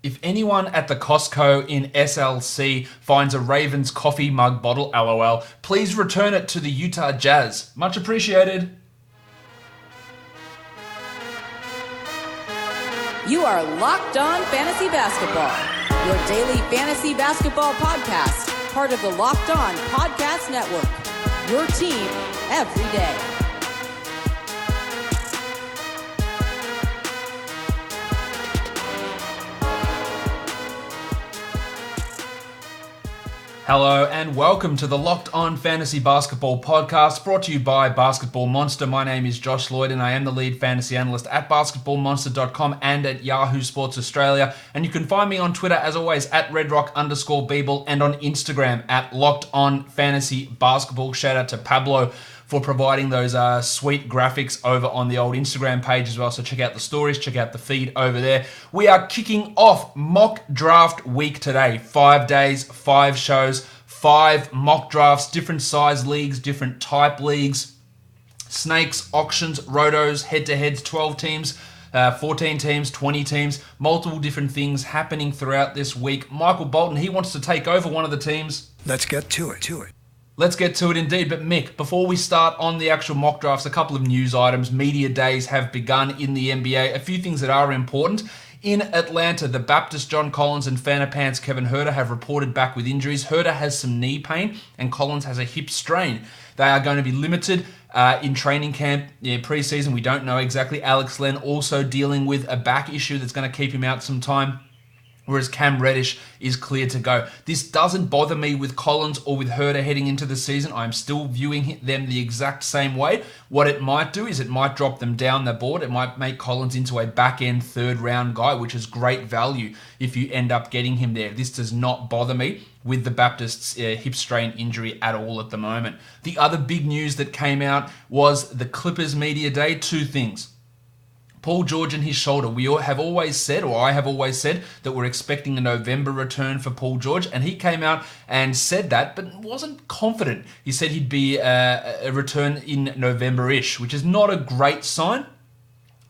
If anyone at the Costco in SLC finds a Ravens coffee mug bottle, LOL, please return it to the Utah Jazz. Much appreciated. You are Locked On Fantasy Basketball, your daily fantasy basketball podcast, part of the Locked On Podcast Network, your team every day. Hello and welcome to the Locked On Fantasy Basketball podcast, brought to you by Basketball Monster. My name is Josh Lloyd and I am the lead fantasy analyst at basketballmonster.com and at Yahoo Sports Australia. And you can find me on Twitter, as always, at redrock_Beeble and on Instagram at Locked On Fantasy Basketball. Shout out to Pablo for providing those sweet graphics over on the old Instagram page as well. So check out the stories, check out the feed over there. We are kicking off mock draft week today. 5 days, 5 shows, 5 mock drafts, different size leagues, different type leagues, snakes, auctions, rotos, head-to-heads, 12 teams, 14 teams, 20 teams, multiple different things happening throughout this week. Michael Bolton, he wants to take over one of the teams. Let's get to it. Let's get to it indeed. But Mick, before we start on the actual mock drafts, a couple of news items. Media days have begun in the NBA. A few things that are important. In Atlanta, the Baptist John Collins and Fanapants Kevin Huerter have reported back with injuries. Huerter has some knee pain and Collins has a hip strain. They are going to be limited in training camp preseason. We don't know exactly. Alex Len also dealing with a back issue that's going to keep him out some time, whereas Cam Reddish is clear to go. This doesn't bother me with Collins or with Huerter heading into the season. I'm still viewing them the exact same way. What it might do is it might drop them down the board. It might make Collins into a back-end third-round guy, which is great value if you end up getting him there. This does not bother me with the Baptist's hip strain injury at all at the moment. The other big news that came out was the Clippers media day. 2 things. Paul George and his shoulder. We have always said, or I have always said, that we're expecting a November return for Paul George, and he came out and said that, but wasn't confident. He said he'd be a return in November-ish, which is not a great sign.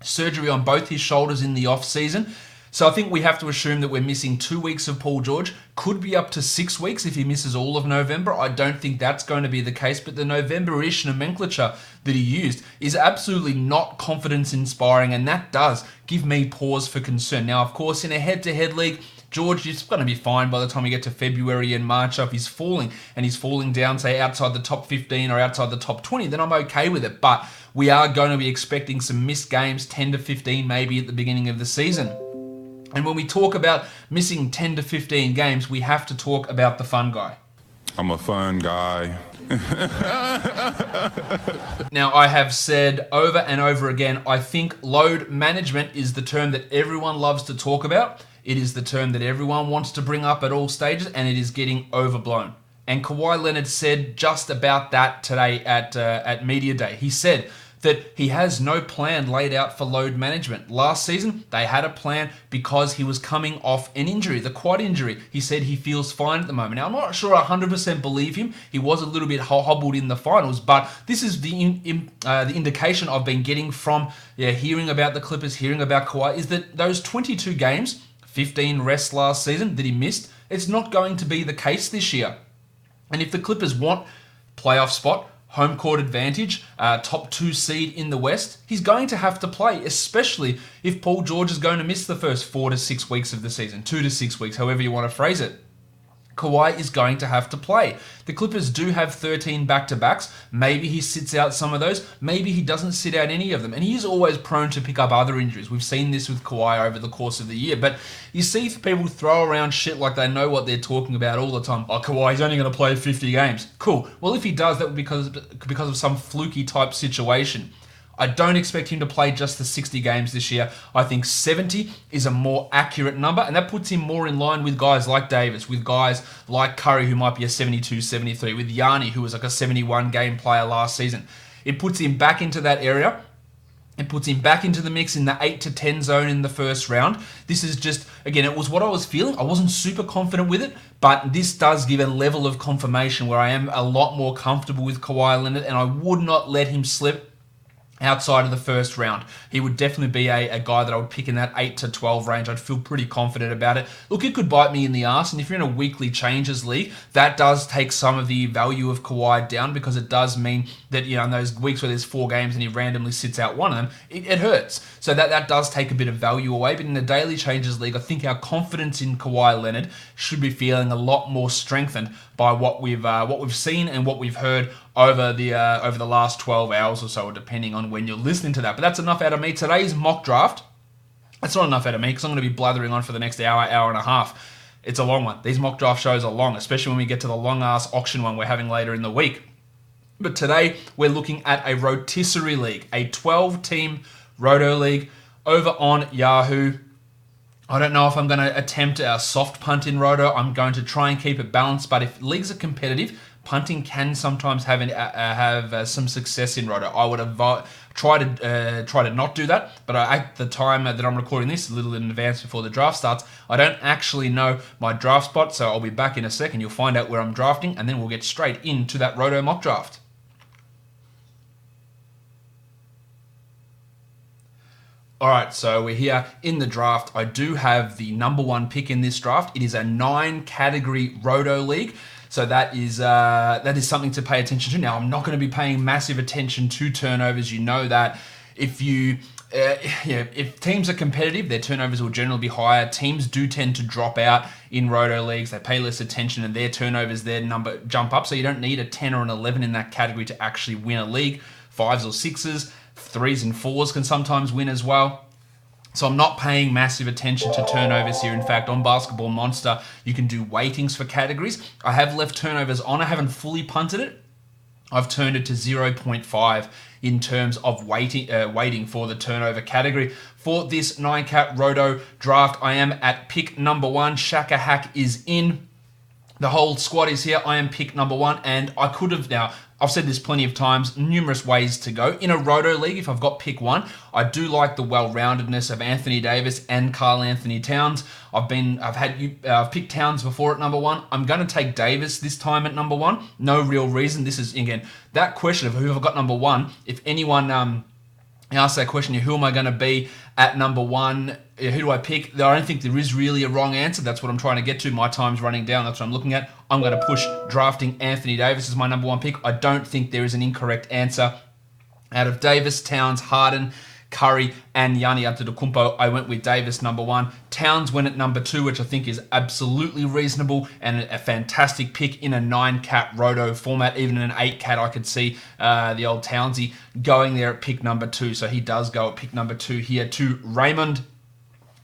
Surgery on both his shoulders in the off-season. So I think we have to assume that we're missing 2 weeks of Paul George. Could be up to 6 weeks if he misses all of November. I don't think that's going to be the case, but the November-ish nomenclature that he used is absolutely not confidence-inspiring, and that does give me pause for concern. Now, of course, in a head-to-head league, George is going to be fine by the time we get to February and March. If he's falling, and he's falling down, say, outside the top 15 or outside the top 20, then I'm okay with it. But we are going to be expecting some missed games, 10 to 15 maybe at the beginning of the season. And when we talk about missing 10 to 15 games, we have to talk about the fun guy. I'm a fun guy. Now, I have said over and over again, I think load management is the term that everyone loves to talk about. It is the term that everyone wants to bring up at all stages, and it is getting overblown. And Kawhi Leonard said just about that today at Media Day. He said that he has no plan laid out for load management. Last season, they had a plan because he was coming off an injury, the quad injury. He said he feels fine at the moment. Now, I'm not sure I 100% believe him. He was a little bit hobbled in the finals, but this is the indication I've been getting from hearing about the Clippers, hearing about Kawhi, is that those 22 games, 15 rests last season that he missed, it's not going to be the case this year. And if the Clippers want playoff spot, home court advantage, top 2 seed in the West, he's going to have to play, especially if Paul George is going to miss the first 4 to 6 weeks of the season, 2 to 6 weeks, however you want to phrase it. Kawhi is going to have to play. The Clippers do have 13 back-to-backs. Maybe he sits out some of those. Maybe he doesn't sit out any of them. And he is always prone to pick up other injuries. We've seen this with Kawhi over the course of the year. But you see people throw around shit like they know what they're talking about all the time. Oh, Kawhi's only going to play 50 games. Cool. Well, if he does, that would be because of some fluky type situation. I don't expect him to play just the 60 games this year. I think 70 is a more accurate number, and that puts him more in line with guys like Davis, with guys like Curry, who might be a 72, 73, with Yanni, who was like a 71 game player last season. It puts him back into that area. It puts him back into the mix in the 8 to 10 zone in the first round. This is just, again, it was what I was feeling. I wasn't super confident with it, but this does give a level of confirmation where I am a lot more comfortable with Kawhi Leonard, and I would not let him slip outside of the first round. He would definitely be a guy that I would pick in that 8 to 12 range. I'd feel pretty confident about it. Look, it could bite me in the arse, and if you're in a weekly changes league, that does take some of the value of Kawhi down, because it does mean that, in those weeks where there's 4 games and he randomly sits out one of them, it hurts. So that does take a bit of value away. But in the daily changes league, I think our confidence in Kawhi Leonard should be feeling a lot more strengthened by what we've seen and what we've heard over the last 12 hours or so, depending on when you're listening to that. But that's enough out of me. Today's mock draft, that's not enough out of me, because I'm going to be blathering on for the next hour and a half. It's a long one. These mock draft shows are long, especially when we get to the long-ass auction one we're having later in the week. But today, we're looking at a rotisserie league, a 12-team Roto league over on Yahoo. I don't know if I'm going to attempt a soft punt in Roto. I'm going to try and keep it balanced, but if leagues are competitive, punting can sometimes have some success in Roto. I would have tried to not do that, but at the time that I'm recording this, a little in advance before the draft starts, I don't actually know my draft spot, so I'll be back in a second. You'll find out where I'm drafting, and then we'll get straight into that Roto mock draft. All right, so we're here in the draft. I do have the number 1 pick in this draft. It is a 9-category Roto league. So that is something to pay attention to. Now, I'm not going to be paying massive attention to turnovers. You know that if teams are competitive, their turnovers will generally be higher. Teams do tend to drop out in Roto leagues. They pay less attention, and their turnovers, their number jump up. So you don't need a 10 or an 11 in that category to actually win a league. 5s or 6s, 3s and 4s can sometimes win as well. So I'm not paying massive attention to turnovers here. In fact, on Basketball Monster, you can do weightings for categories. I have left turnovers on. I haven't fully punted it. I've turned it to 0.5 in terms of weighting for the turnover category. For this 9-cat Roto draft, I am at pick number 1. Shaka Hack is in. The whole squad is here. I am pick number 1, and I could have now. I've said this plenty of times, numerous ways to go. In a Roto league, if I've got pick 1, I do like the well-roundedness of Anthony Davis and Karl Anthony Towns. I've picked Towns before at number 1. I'm going to take Davis this time at number 1. No real reason. This is, again, that question of who have I got number 1. If anyone asks that question, who am I going to be at number 1? Who do I pick? I don't think there is really a wrong answer. That's what I'm trying to get to. My time's running down. That's what I'm looking at. I'm going to push drafting Anthony Davis as my number 1 pick. I don't think there is an incorrect answer. Out of Davis, Towns, Harden, Curry, and Giannis Antetokounmpo, I went with Davis number 1. Towns went at number 2, which I think is absolutely reasonable and a fantastic pick in a 9-cat Roto format. Even in an 8-cat, I could see the old Townsy going there at pick number 2. So he does go at pick number 2 here to Raymond.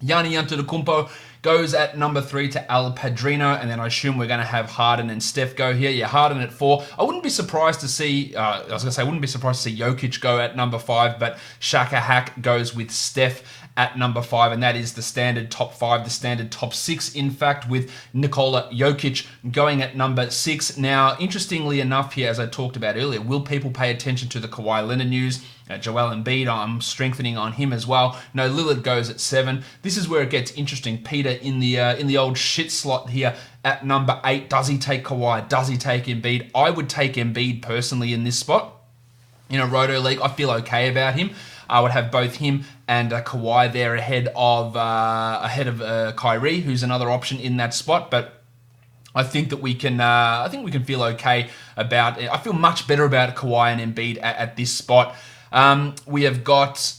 Giannis Antetokounmpo goes at number 3 to Al Padrino, and then I assume we're going to have Harden and Steph go here. Yeah, Harden at 4. I wouldn't be surprised to see, I wouldn't be surprised to see Jokic go at number 5, but Shaka Hack goes with Steph at number 5, and that is the standard top 5, the standard top 6, in fact, with Nikola Jokic going at number 6. Now, interestingly enough here, as I talked about earlier, will people pay attention to the Kawhi Leonard news? Joel Embiid, I'm strengthening on him as well. No, Lillard goes at 7. This is where it gets interesting. Peter in the old shit slot here at number 8. Does he take Kawhi? Does he take Embiid? I would take Embiid personally in this spot. In a Roto league, I feel okay about him. I would have both him and Kawhi there ahead of Kyrie, who's another option in that spot. But I think that we can feel okay about it. I feel much better about Kawhi and Embiid at this spot. We have got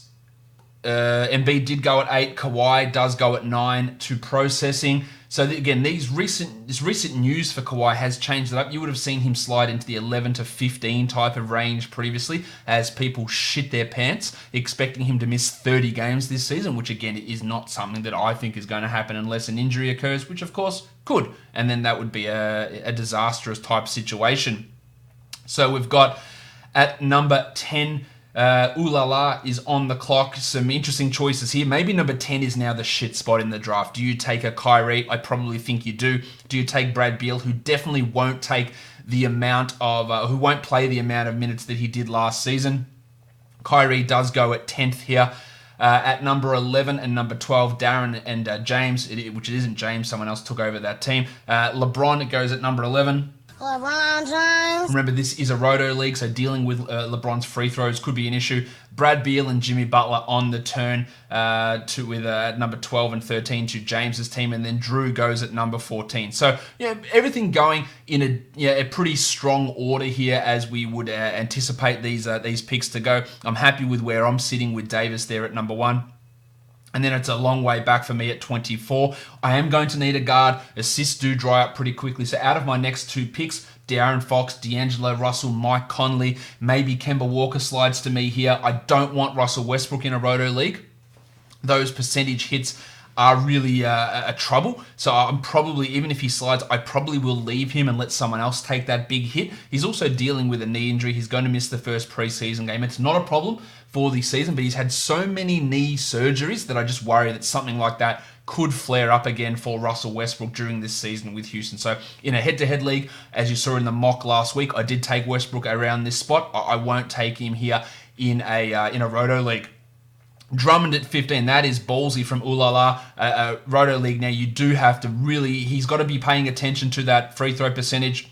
Embiid did go at 8. Kawhi does go at 9 to processing. So again, this recent news for Kawhi has changed it up. You would have seen him slide into the 11 to 15 type of range previously as people shit their pants, expecting him to miss 30 games this season, which again is not something that I think is going to happen unless an injury occurs, which of course could. And then that would be a disastrous type situation. So we've got at number 10, Ooh La La is on the clock. Some interesting choices here. Maybe number 10 is now the shit spot in the draft. Do you take a Kyrie? I probably think you do. Do you take Brad Beal, who definitely won't take the amount of, who won't play the amount of minutes that he did last season? Kyrie does go at 10th here. At number 11 and number 12, Darren and James, which it isn't James, someone else took over that team. LeBron goes at number 11. LeBron James. Remember, this is a Roto league, so dealing with LeBron's free throws could be an issue. Brad Beal and Jimmy Butler on the turn with number 12 and 13 to James's team, and then Drew goes at number 14. So, everything going in a pretty strong order here as we would anticipate these picks to go. I'm happy with where I'm sitting with Davis there at number 1. And then it's a long way back for me at 24. I am going to need a guard. Assists do dry up pretty quickly. So out of my next 2 picks, De'Aaron Fox, D'Angelo Russell, Mike Conley, maybe Kemba Walker slides to me here. I don't want Russell Westbrook in a Roto league. Those percentage hits are really a trouble. So I'm probably, even if he slides, I probably will leave him and let someone else take that big hit. He's also dealing with a knee injury. He's going to miss the first preseason game. It's not a problem for the season, but he's had so many knee surgeries that I just worry that something like that could flare up again for Russell Westbrook during this season with Houston. So in a head-to-head league, as you saw in the mock last week, I did take Westbrook around this spot. I won't take him here in a Roto league. Drummond at 15, that is ballsy from Ulala. Roto league now, you do have to really, he's got to be paying attention to that free throw percentage,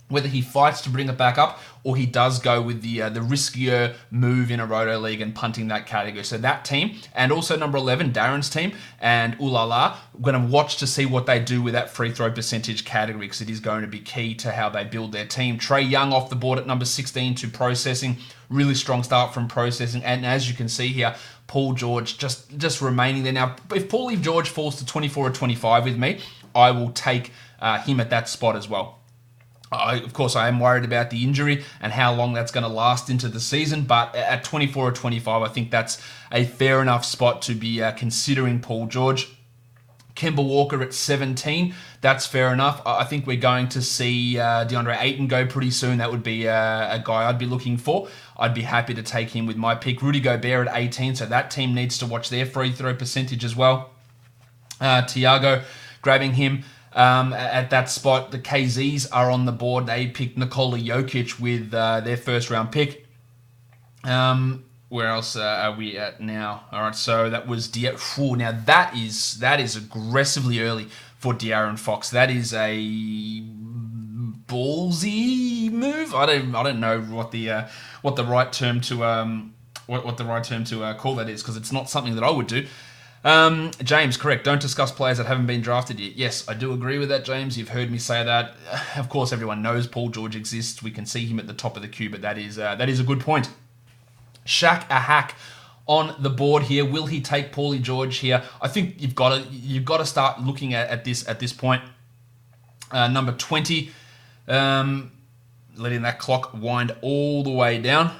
whether he fights to bring it back up or he does go with the riskier move in a Roto league and punting that category. So that team, and also number 11, Darren's team, and Ulala, we're going to watch to see what they do with that free throw percentage category, because it is going to be key to how they build their team. Trae Young off the board at number 16 to processing. Really strong start from processing. And as you can see here, Paul George just remaining there. Now, if Paulie George falls to 24 or 25 with me, I will take him at that spot as well. Of course, I am worried about the injury and how long that's going to last into the season, but at 24 or 25, I think that's a fair enough spot to be considering Paul George. Kemba Walker at 17, that's fair enough. I think we're going to see DeAndre Ayton go pretty soon. That would be a guy I'd be looking for. I'd be happy to take him with my pick. Rudy Gobert at 18, so that team needs to watch their free throw percentage as well. Tiago grabbing him at that spot. The KZs are on the board. They picked Nikola Jokic with their first round pick. Where else are we at now? All right, so that was now that is aggressively early for De'Aaron Fox. That is a ballsy move. I don't know what the right term to call that is, because it's not something that I would do. James, correct. Don't discuss players that haven't been drafted yet. Yes, I do agree with that, James. You've heard me say that. Of course, everyone knows Paul George exists. We can see him at the top of the queue, but that is a good point. Shaq a hack on the board here. Will he take Paulie George here? I think you've got to start looking at this point. Number 20, letting that clock wind all the way down.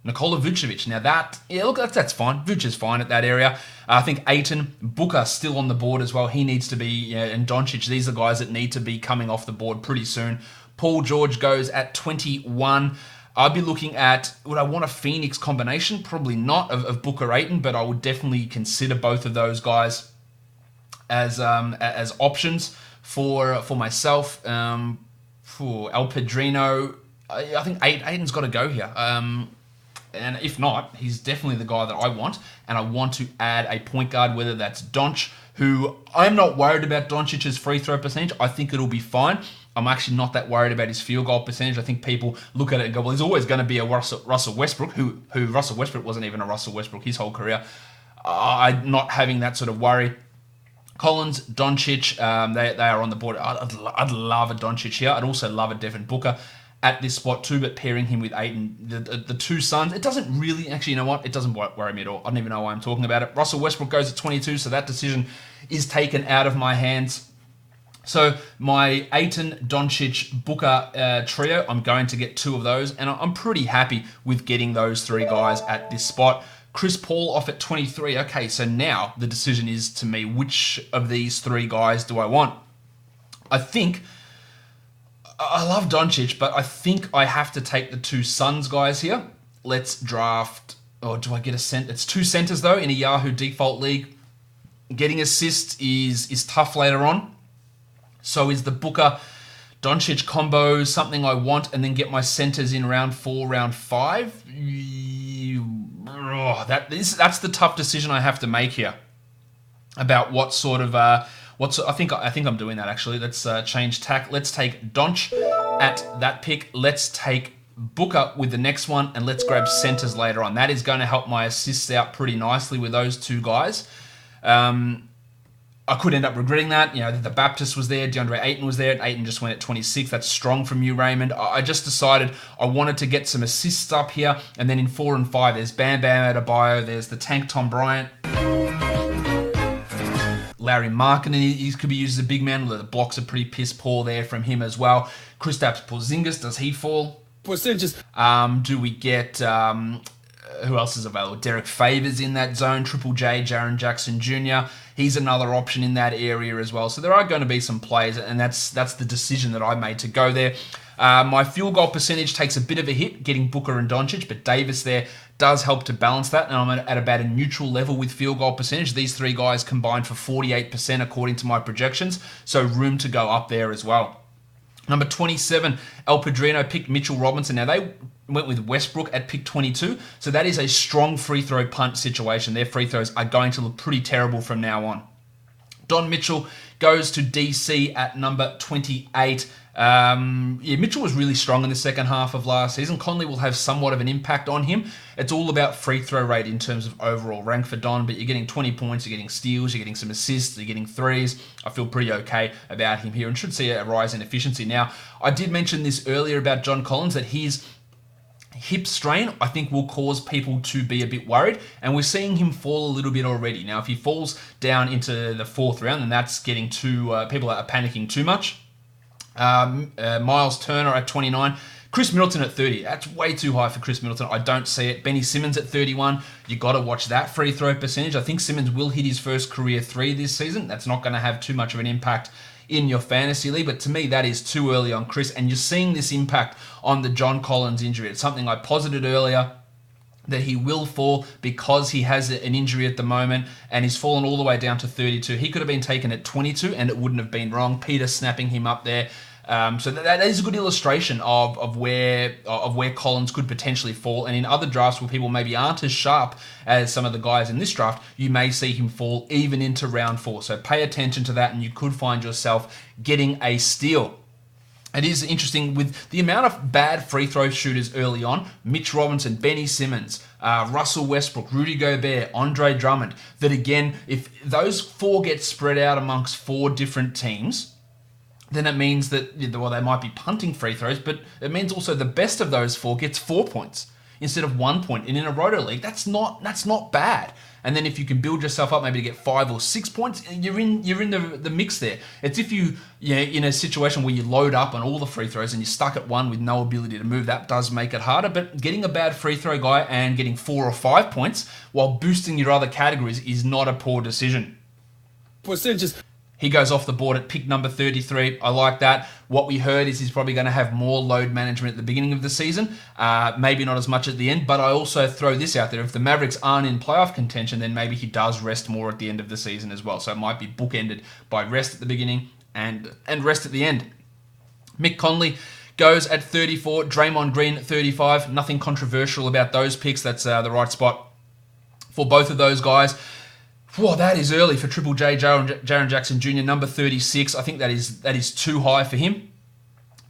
Nikola Vucevic. Now that's fine. Vuce is fine at that area. I think Ayton, Booker still on the board as well. He needs to be, and Doncic. These are guys that need to be coming off the board pretty soon. Paul George goes at 21. I'd be looking at, would I want a Phoenix combination? Probably not of Booker Ayton, but I would definitely consider both of those guys as options for myself. For El Padrino, I think Ayton's got to go here. And if not, he's definitely the guy that I want. And I want to add a point guard, whether that's Donch, who I'm not worried about Doncic's free throw percentage. I think it'll be fine. I'm actually not that worried about his field goal percentage. I think people look at it and go, well, he's always going to be a Russell Westbrook, who Russell Westbrook wasn't even a Russell Westbrook his whole career. I'm not having that sort of worry. Collins, Doncic, they are on the board. I'd love a Doncic here. I'd also love a Devin Booker at this spot too, but pairing him with Ayton, the two Suns, it doesn't really, actually, you know what? It doesn't worry me at all. I don't even know why I'm talking about it. Russell Westbrook goes at 22, so that decision is taken out of my hands. So my Ayton, Doncic, Booker trio, I'm going to get 2 of those, and I'm pretty happy with getting those 3 guys at this spot. Chris Paul off at 23. Okay, so now the decision is to me, which of these 3 guys do I want? I think I love Doncic, but I think I have to take the 2 Suns guys here. Let's draft. Oh, do I get a center? It's 2 centers though in a Yahoo default league. Getting assists is tough later on. So is the Booker Doncic combo something I want, and then get my centers in round 4, round 5? That's the tough decision I have to make here about what sort of I think I'm doing that actually. Let's change tack. Let's take Donch at that pick. Let's take Booker with the next one, and let's grab centers later on. That is going to help my assists out pretty nicely with those two guys. I could end up regretting that. The Baptist was there, DeAndre Ayton was there, and Ayton just went at 26. That's strong from you, Raymond. I just decided I wanted to get some assists up here, and then in 4 and 5, there's Bam Bam Adebayo, there's the tank Tom Bryant, Larry Markkinen, he could be used as a big man. The blocks are pretty piss poor there from him as well. Kristaps Porzingis, does he fall? Percentages. Do we get... who else is available? Derrick Favors in that zone. Triple J, Jaren Jackson Jr. He's another option in that area as well. So there are going to be some plays, and that's the decision that I made to go there. My field goal percentage takes a bit of a hit, getting Booker and Doncic, but Davis there does help to balance that, and I'm at about a neutral level with field goal percentage. These three guys combined for 48% according to my projections, so room to go up there as well. Number 27, El Padrino picked Mitchell Robinson. Now, they went with Westbrook at pick 22, so that is a strong free throw punt situation. Their free throws are going to look pretty terrible from now on. Don Mitchell goes to DC at number 28. Mitchell was really strong in the second half of last season. Conley will have somewhat of an impact on him. It's all about free throw rate in terms of overall rank for Don, but you're getting 20 points, you're getting steals, you're getting some assists, you're getting threes. I feel pretty okay about him here and should see a rise in efficiency. Now, I did mention this earlier about John Collins, that his hip strain, I think, will cause people to be a bit worried, and we're seeing him fall a little bit already. Now, if he falls down into the fourth round, then that's getting too, people are panicking too much. Miles Turner at 29. Chris Middleton at 30. That's way too high for Chris Middleton. I don't see it. Benny Simmons at 31. You got to watch that free throw percentage. I think Simmons will hit his first career 3 this season. That's not going to have too much of an impact in your fantasy league, but to me that is too early on Chris, and you're seeing this impact on the John Collins injury. It's something I posited earlier, that he will fall because he has an injury at the moment, and he's fallen all the way down to 32. He could have been taken at 22 and it wouldn't have been wrong. Peter snapping him up there. So that is a good illustration of where Collins could potentially fall. And in other drafts where people maybe aren't as sharp as some of the guys in this draft, you may see him fall even into round 4. So pay attention to that, and you could find yourself getting a steal. It is interesting with the amount of bad free throw shooters early on. Mitch Robinson, Benny Simmons, Russell Westbrook, Rudy Gobert, Andre Drummond. That again, if those 4 get spread out amongst 4 different teams, then it means that, well, they might be punting free throws, but it means also the best of those 4 gets 4 points instead of 1 point. And in a Roto league, that's not bad. And then if you can build yourself up maybe to get 5 or 6 points, you're in the mix there. It's if you're in a situation where you load up on all the free throws and you're stuck at 1 with no ability to move, that does make it harder. But getting a bad free throw guy and getting 4 or 5 points while boosting your other categories is not a poor decision. Percentages. He goes off the board at pick number 33. I like that. What we heard is he's probably going to have more load management at the beginning of the season. Maybe not as much at the end, but I also throw this out there. If the Mavericks aren't in playoff contention, then maybe he does rest more at the end of the season as well. So it might be bookended by rest at the beginning and rest at the end. Mick Conley goes at 34. Draymond Green at 35. Nothing controversial about those picks. That's the right spot for both of those guys. Whoa, that is early for Triple J, Jaren Jackson Jr., number 36. I think that is too high for him.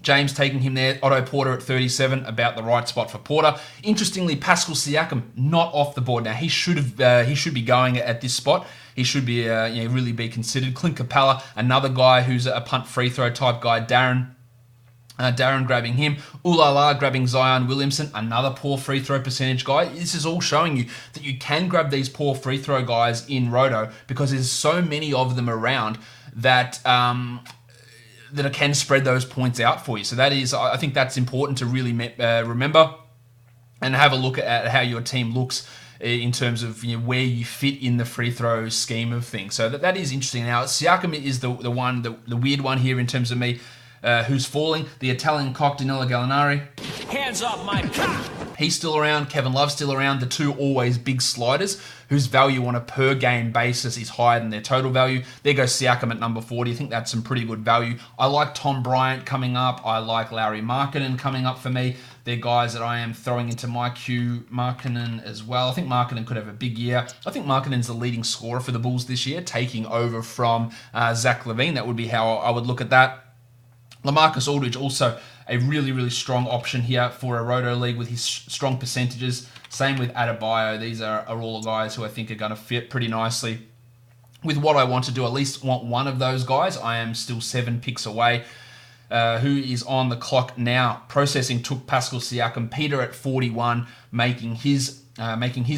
James taking him there. Otto Porter at 37, about the right spot for Porter. Interestingly, Pascal Siakam not off the board now. He should be going at this spot. He should be really be considered. Clint Capella, another guy who's a punt free throw type guy. Darren grabbing him. Ulala grabbing Zion Williamson, another poor free throw percentage guy. This is all showing you that you can grab these poor free throw guys in Roto because there's so many of them around that that it can spread those points out for you. So I think that's important to really remember and have a look at how your team looks in terms of where you fit in the free throw scheme of things. So that is interesting. Now, Siakam is the weird one here in terms of me. Who's falling? The Italian cock, Danilo Gallinari. Hands off my cock! He's still around. Kevin Love's still around. The two always big sliders whose value on a per game basis is higher than their total value. There goes Siakam at number 40. I think that's some pretty good value. I like Tom Bryant coming up. I like Larry Markkinen coming up for me. They're guys that I am throwing into my queue. Markkanen as well. I think Markkanen could have a big year. I think Markkanen's the leading scorer for the Bulls this year, taking over from Zach LaVine. That would be how I would look at that. LaMarcus Aldridge, also a really, really strong option here for a Roto league with his strong percentages. Same with Adebayo. These are all guys who I think are going to fit pretty nicely with what I want to do. At least want one of those guys. I am still 7 picks away. Who is on the clock now? Processing took Pascal Siakam. Peter at 41, making his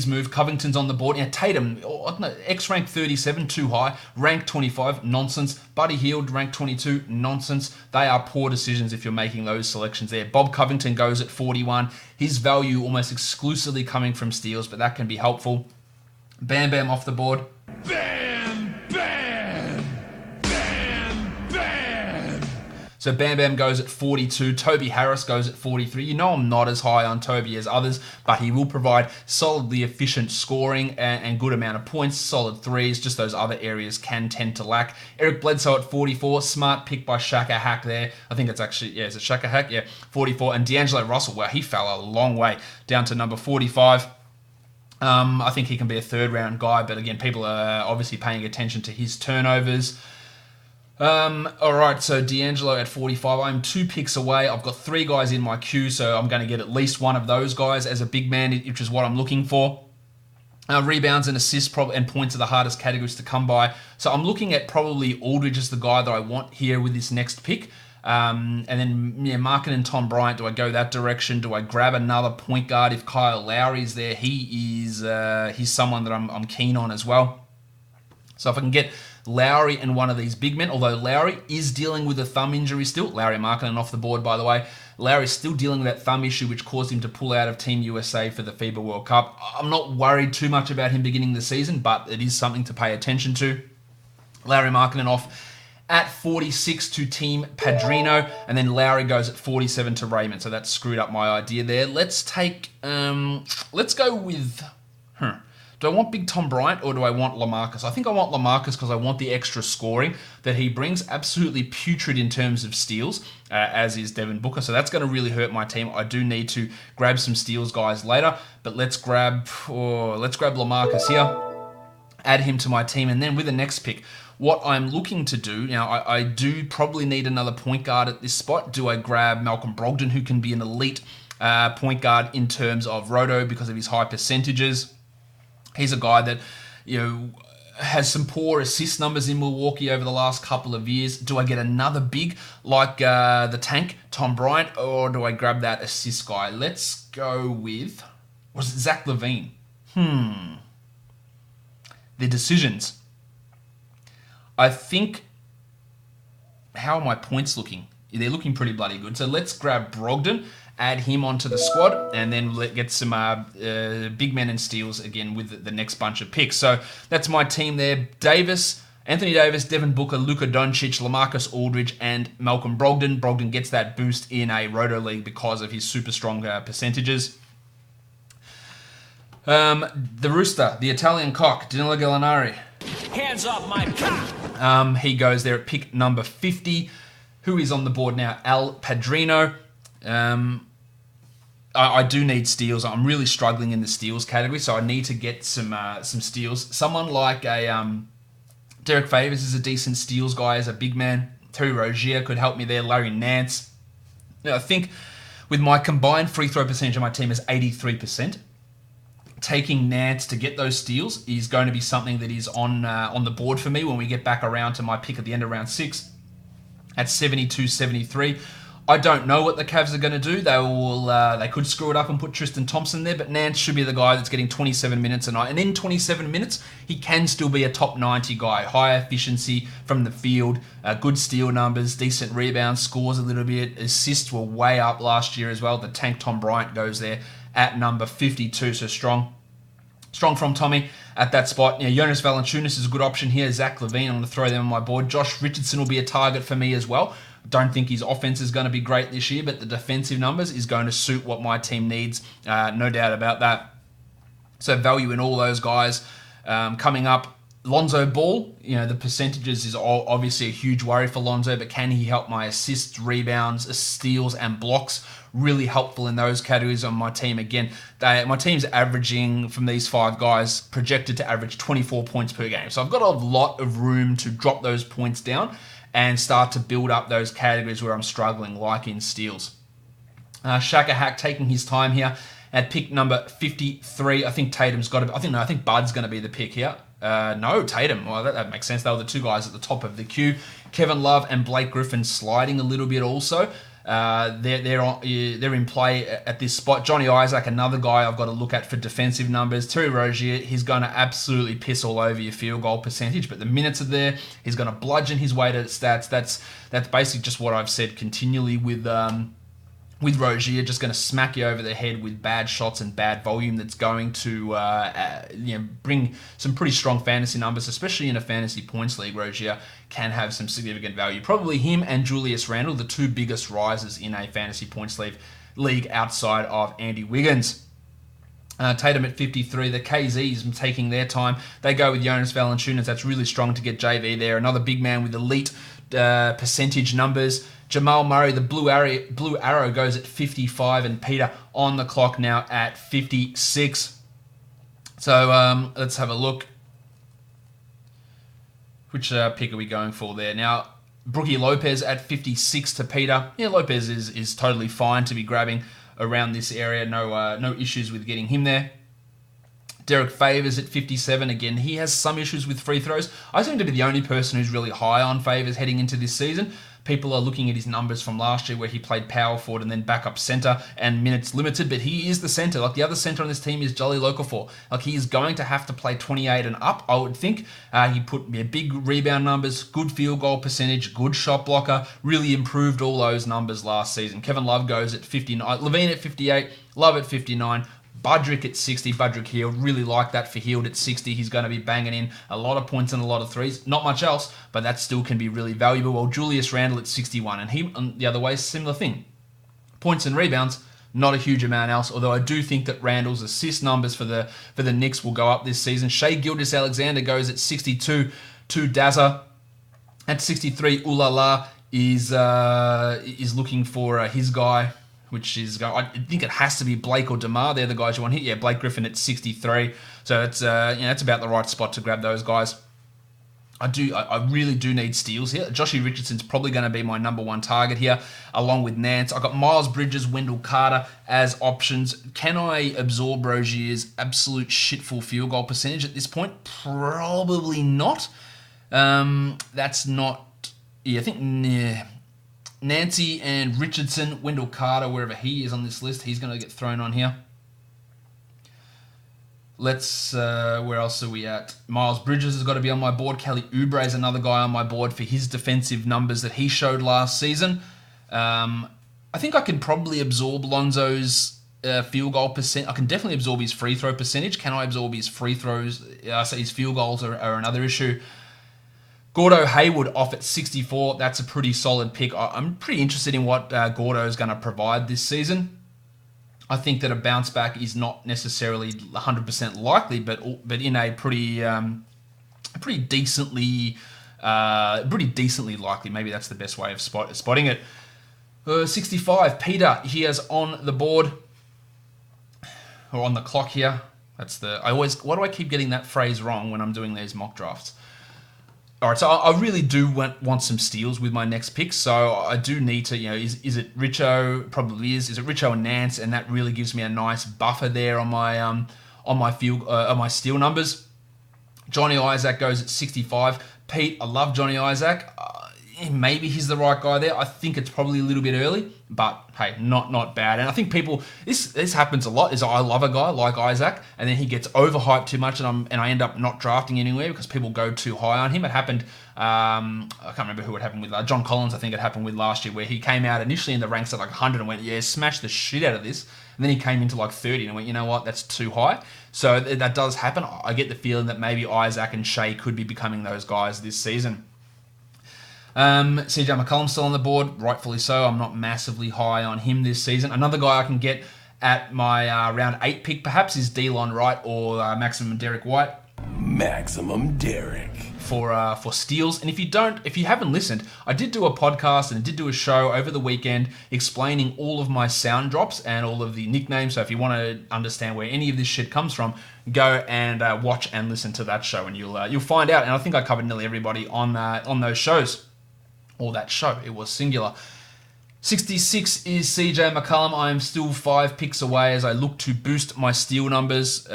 move. Covington's on the board. Now Tatum, X rank 37, too high. Rank 25, nonsense. Buddy Hield, rank 22, nonsense. They are poor decisions if you're making those selections there. Bob Covington goes at 41. His value almost exclusively coming from steals, but that can be helpful. Bam Bam off the board. Bam, bam, bam, bam. So Bam Bam goes at 42. Toby Harris goes at 43. You know I'm not as high on Toby as others, but he will provide solidly efficient scoring and good amount of points, solid threes. Just those other areas can tend to lack. Eric Bledsoe at 44. Smart pick by Shaka Hack there. I think it's actually, is it Shaka Hack? Yeah, 44. And D'Angelo Russell, wow, he fell a long way down to number 45. I think he can be a third round guy, but again, people are obviously paying attention to his turnovers. All right, so D'Angelo at 45. I'm 2 picks away. I've got 3 guys in my queue, so I'm going to get at least one of those guys as a big man, which is what I'm looking for. Rebounds and assists and points are the hardest categories to come by. So I'm looking at probably Aldridge as the guy that I want here with this next pick. And then Markkanen and Tom Bryant, do I go that direction? Do I grab another point guard if Kyle Lowry's there? He's someone that I'm keen on as well. So if I can get Lowry and one of these big men, although Lowry is dealing with a thumb injury still. Lowry Markkanen off the board, by the way. Lowry's still dealing with that thumb issue, which caused him to pull out of Team USA for the FIBA World Cup. I'm not worried too much about him beginning the season, but it is something to pay attention to. Lowry Markkanen off at 46 to Team Padrino, and then Lowry goes at 47 to Raymond. So that screwed up my idea there. Let's go with, do I want Big Tom Bryant or do I want LaMarcus? I think I want LaMarcus because I want the extra scoring that he brings. Absolutely putrid in terms of steals, as is Devin Booker. So that's going to really hurt my team. I do need to grab some steals guys later, but let's grab LaMarcus here, add him to my team, and then with the next pick, what I'm looking to do, now I do probably need another point guard at this spot. Do I grab Malcolm Brogdon, who can be an elite point guard in terms of Roto because of his high percentages? He's a guy that, has some poor assist numbers in Milwaukee over the last couple of years. Do I get another big like the tank, Tom Bryant, or do I grab that assist guy? Let's go with, was it Zach LaVine? The decisions. I think, how are my points looking? They're looking pretty bloody good. So let's grab Brogdon, add him onto the squad, and then get some big men and steals again with the next bunch of picks. So that's my team there. Anthony Davis, Devin Booker, Luka Doncic, LaMarcus Aldridge, and Malcolm Brogdon. Brogdon gets that boost in a Roto league because of his super strong percentages. The Rooster, the Italian cock, Danilo Gallinari. Hands off my cock! He goes there at pick number 50. Who is on the board now? Al Padrino. I do need steals. I'm really struggling in the steals category, so I need to get some steals. Someone like a Derrick Favors is a decent steals guy as a big man. Terry Rozier could help me there. Larry Nance. I think with my combined free throw percentage on my team is 83%. Taking Nance to get those steals is going to be something that is on the board for me when we get back around to my pick at the end of round 6 at 72-73. I don't know what the Cavs are going to do. They could screw it up and put Tristan Thompson there, but Nance should be the guy that's getting 27 minutes a night. And in 27 minutes, he can still be a top 90 guy. High efficiency from the field, good steal numbers, decent rebounds, scores a little bit. Assists were way up last year as well. The tank Tom Bryant goes there at number 52, so strong from Tommy at that spot. Jonas Valanciunas is a good option here. Zach LaVine, I'm going to throw them on my board. Josh Richardson will be a target for me as well. Don't think his offense is going to be great this year, but the defensive numbers is going to suit what my team needs. No doubt about that. So value in all those guys. Coming up, Lonzo Ball, the percentages is obviously a huge worry for Lonzo, but can he help my assists, rebounds, steals, and blocks? Really helpful in those categories on my team. Again, my team's averaging, from these 5 guys, projected to average 24 points per game. So I've got a lot of room to drop those points down and start to build up those categories where I'm struggling, like in steals. Shaka Hack taking his time here at pick number 53. I think Tatum's got to. I think Bud's going to be the pick here. No, Tatum. Well, that makes sense. They were the 2 guys at the top of the queue. Kevin Love and Blake Griffin sliding a little bit also. They're in play at this spot. Johnny Isaac, another guy I've got to look at for defensive numbers. Terry Rozier, he's going to absolutely piss all over your field goal percentage, but the minutes are there. He's going to bludgeon his way to stats. That's basically just what I've said continually with Rozier, just going to smack you over the head with bad shots and bad volume. That's going to bring some pretty strong fantasy numbers, especially in a fantasy points league. Rozier can have some significant value. Probably him and Julius Randle, the 2 biggest risers in a fantasy points league outside of Andy Wiggins. Tatum at 53. The KZs taking their time. They go with Jonas Valanciunas. That's really strong to get JV there. Another big man with elite percentage numbers. Jamal Murray, the blue arrow goes at 55, and Peter on the clock now at 56. So let's have a look. Which pick are we going for there? Now, Brookie Lopez at 56 to Peter. Yeah, Lopez is totally fine to be grabbing around this area. No issues with getting him there. Derrick Favors at 57. Again, he has some issues with free throws. I seem to be the only person who's really high on Favors heading into this season. People are looking at his numbers from last year where he played power forward and then backup center and minutes limited, but he is the center. Like the other center on this team is Jolly Okafor. Like he is going to have to play 28 and up, I would think. He put big rebound numbers, good field goal percentage, good shot blocker, really improved all those numbers last season. Kevin Love goes at 59, Levine at 58, Love at 59, Budrick at 60, Budrick Hield, really like that for Hield at 60. He's going to be banging in a lot of points and a lot of threes. Not much else, but that still can be really valuable. Well, Julius Randle at 61, and he, on the other way, similar thing. Points and rebounds, not a huge amount else, although I do think that Randle's assist numbers for the Knicks will go up this season. Shai Gilgeous-Alexander goes at 62 to Daza. At 63, Ulala is looking for his guy, which is, I think it has to be Blake or DeMar. They're the guys you want here. Yeah, Blake Griffin at 63. So it's that's about the right spot to grab those guys. I really do need steals here. Joshy Richardson's probably going to be my number 1 target here, along with Nance. I've got Miles Bridges, Wendell Carter as options. Can I absorb Rozier's absolute shitful field goal percentage at this point? Probably not. That's not... Yeah, I think... Nancy and Richardson, Wendell Carter, wherever he is on this list, he's going to get thrown on here. Let's, where else are we at? Miles Bridges has got to be on my board. Kelly Oubre is another guy on my board for his defensive numbers that he showed last season. I think I can probably absorb Lonzo's field goal percent. I can definitely absorb his free throw percentage. Can I absorb his free throws? So his field goals are another issue. Gordo Hayward off at 64. That's a pretty solid pick. I'm pretty interested in what Gordo is going to provide this season. I think that a bounce back is not necessarily 100% likely, but in a pretty decently likely. Maybe that's the best way of spotting it. 65. Peter, he is on the board or on the clock here. Why do I keep getting that phrase wrong when I'm doing these mock drafts? All right, so I really do want some steals with my next pick. So I do need to, is it Richo? Probably is. Is it Richo and Nance? And that really gives me a nice buffer there on my steal numbers. Johnny Isaac goes at 65. Pete, I love Johnny Isaac. Maybe he's the right guy there. I think it's probably a little bit early, but hey, not bad. And I think people, this happens a lot, is I love a guy like Isaac, and then he gets overhyped too much, and I end up not drafting anywhere because people go too high on him. It happened, I can't remember who it happened with. John Collins, I think it happened with last year, where he came out initially in the ranks at like 100 and went, yeah, smash the shit out of this. And then he came into like 30 and went, you know what, that's too high. So that does happen. I get the feeling that maybe Isaac and Shea could be becoming those guys this season. CJ McCollum still on the board, rightfully so. I'm not massively high on him this season. Another guy I can get at my round 8 pick perhaps is Delon Wright or maximum Derek White. Maximum Derrick. For steals. And if you haven't listened, I did do a podcast and I did do a show over the weekend explaining all of my sound drops and all of the nicknames. So if you want to understand where any of this shit comes from, go and watch and listen to that show, and you'll find out. And I think I covered nearly everybody on those shows, or that show. It was singular. 66 is CJ McCollum. I am still 5 picks away as I look to boost my steal numbers.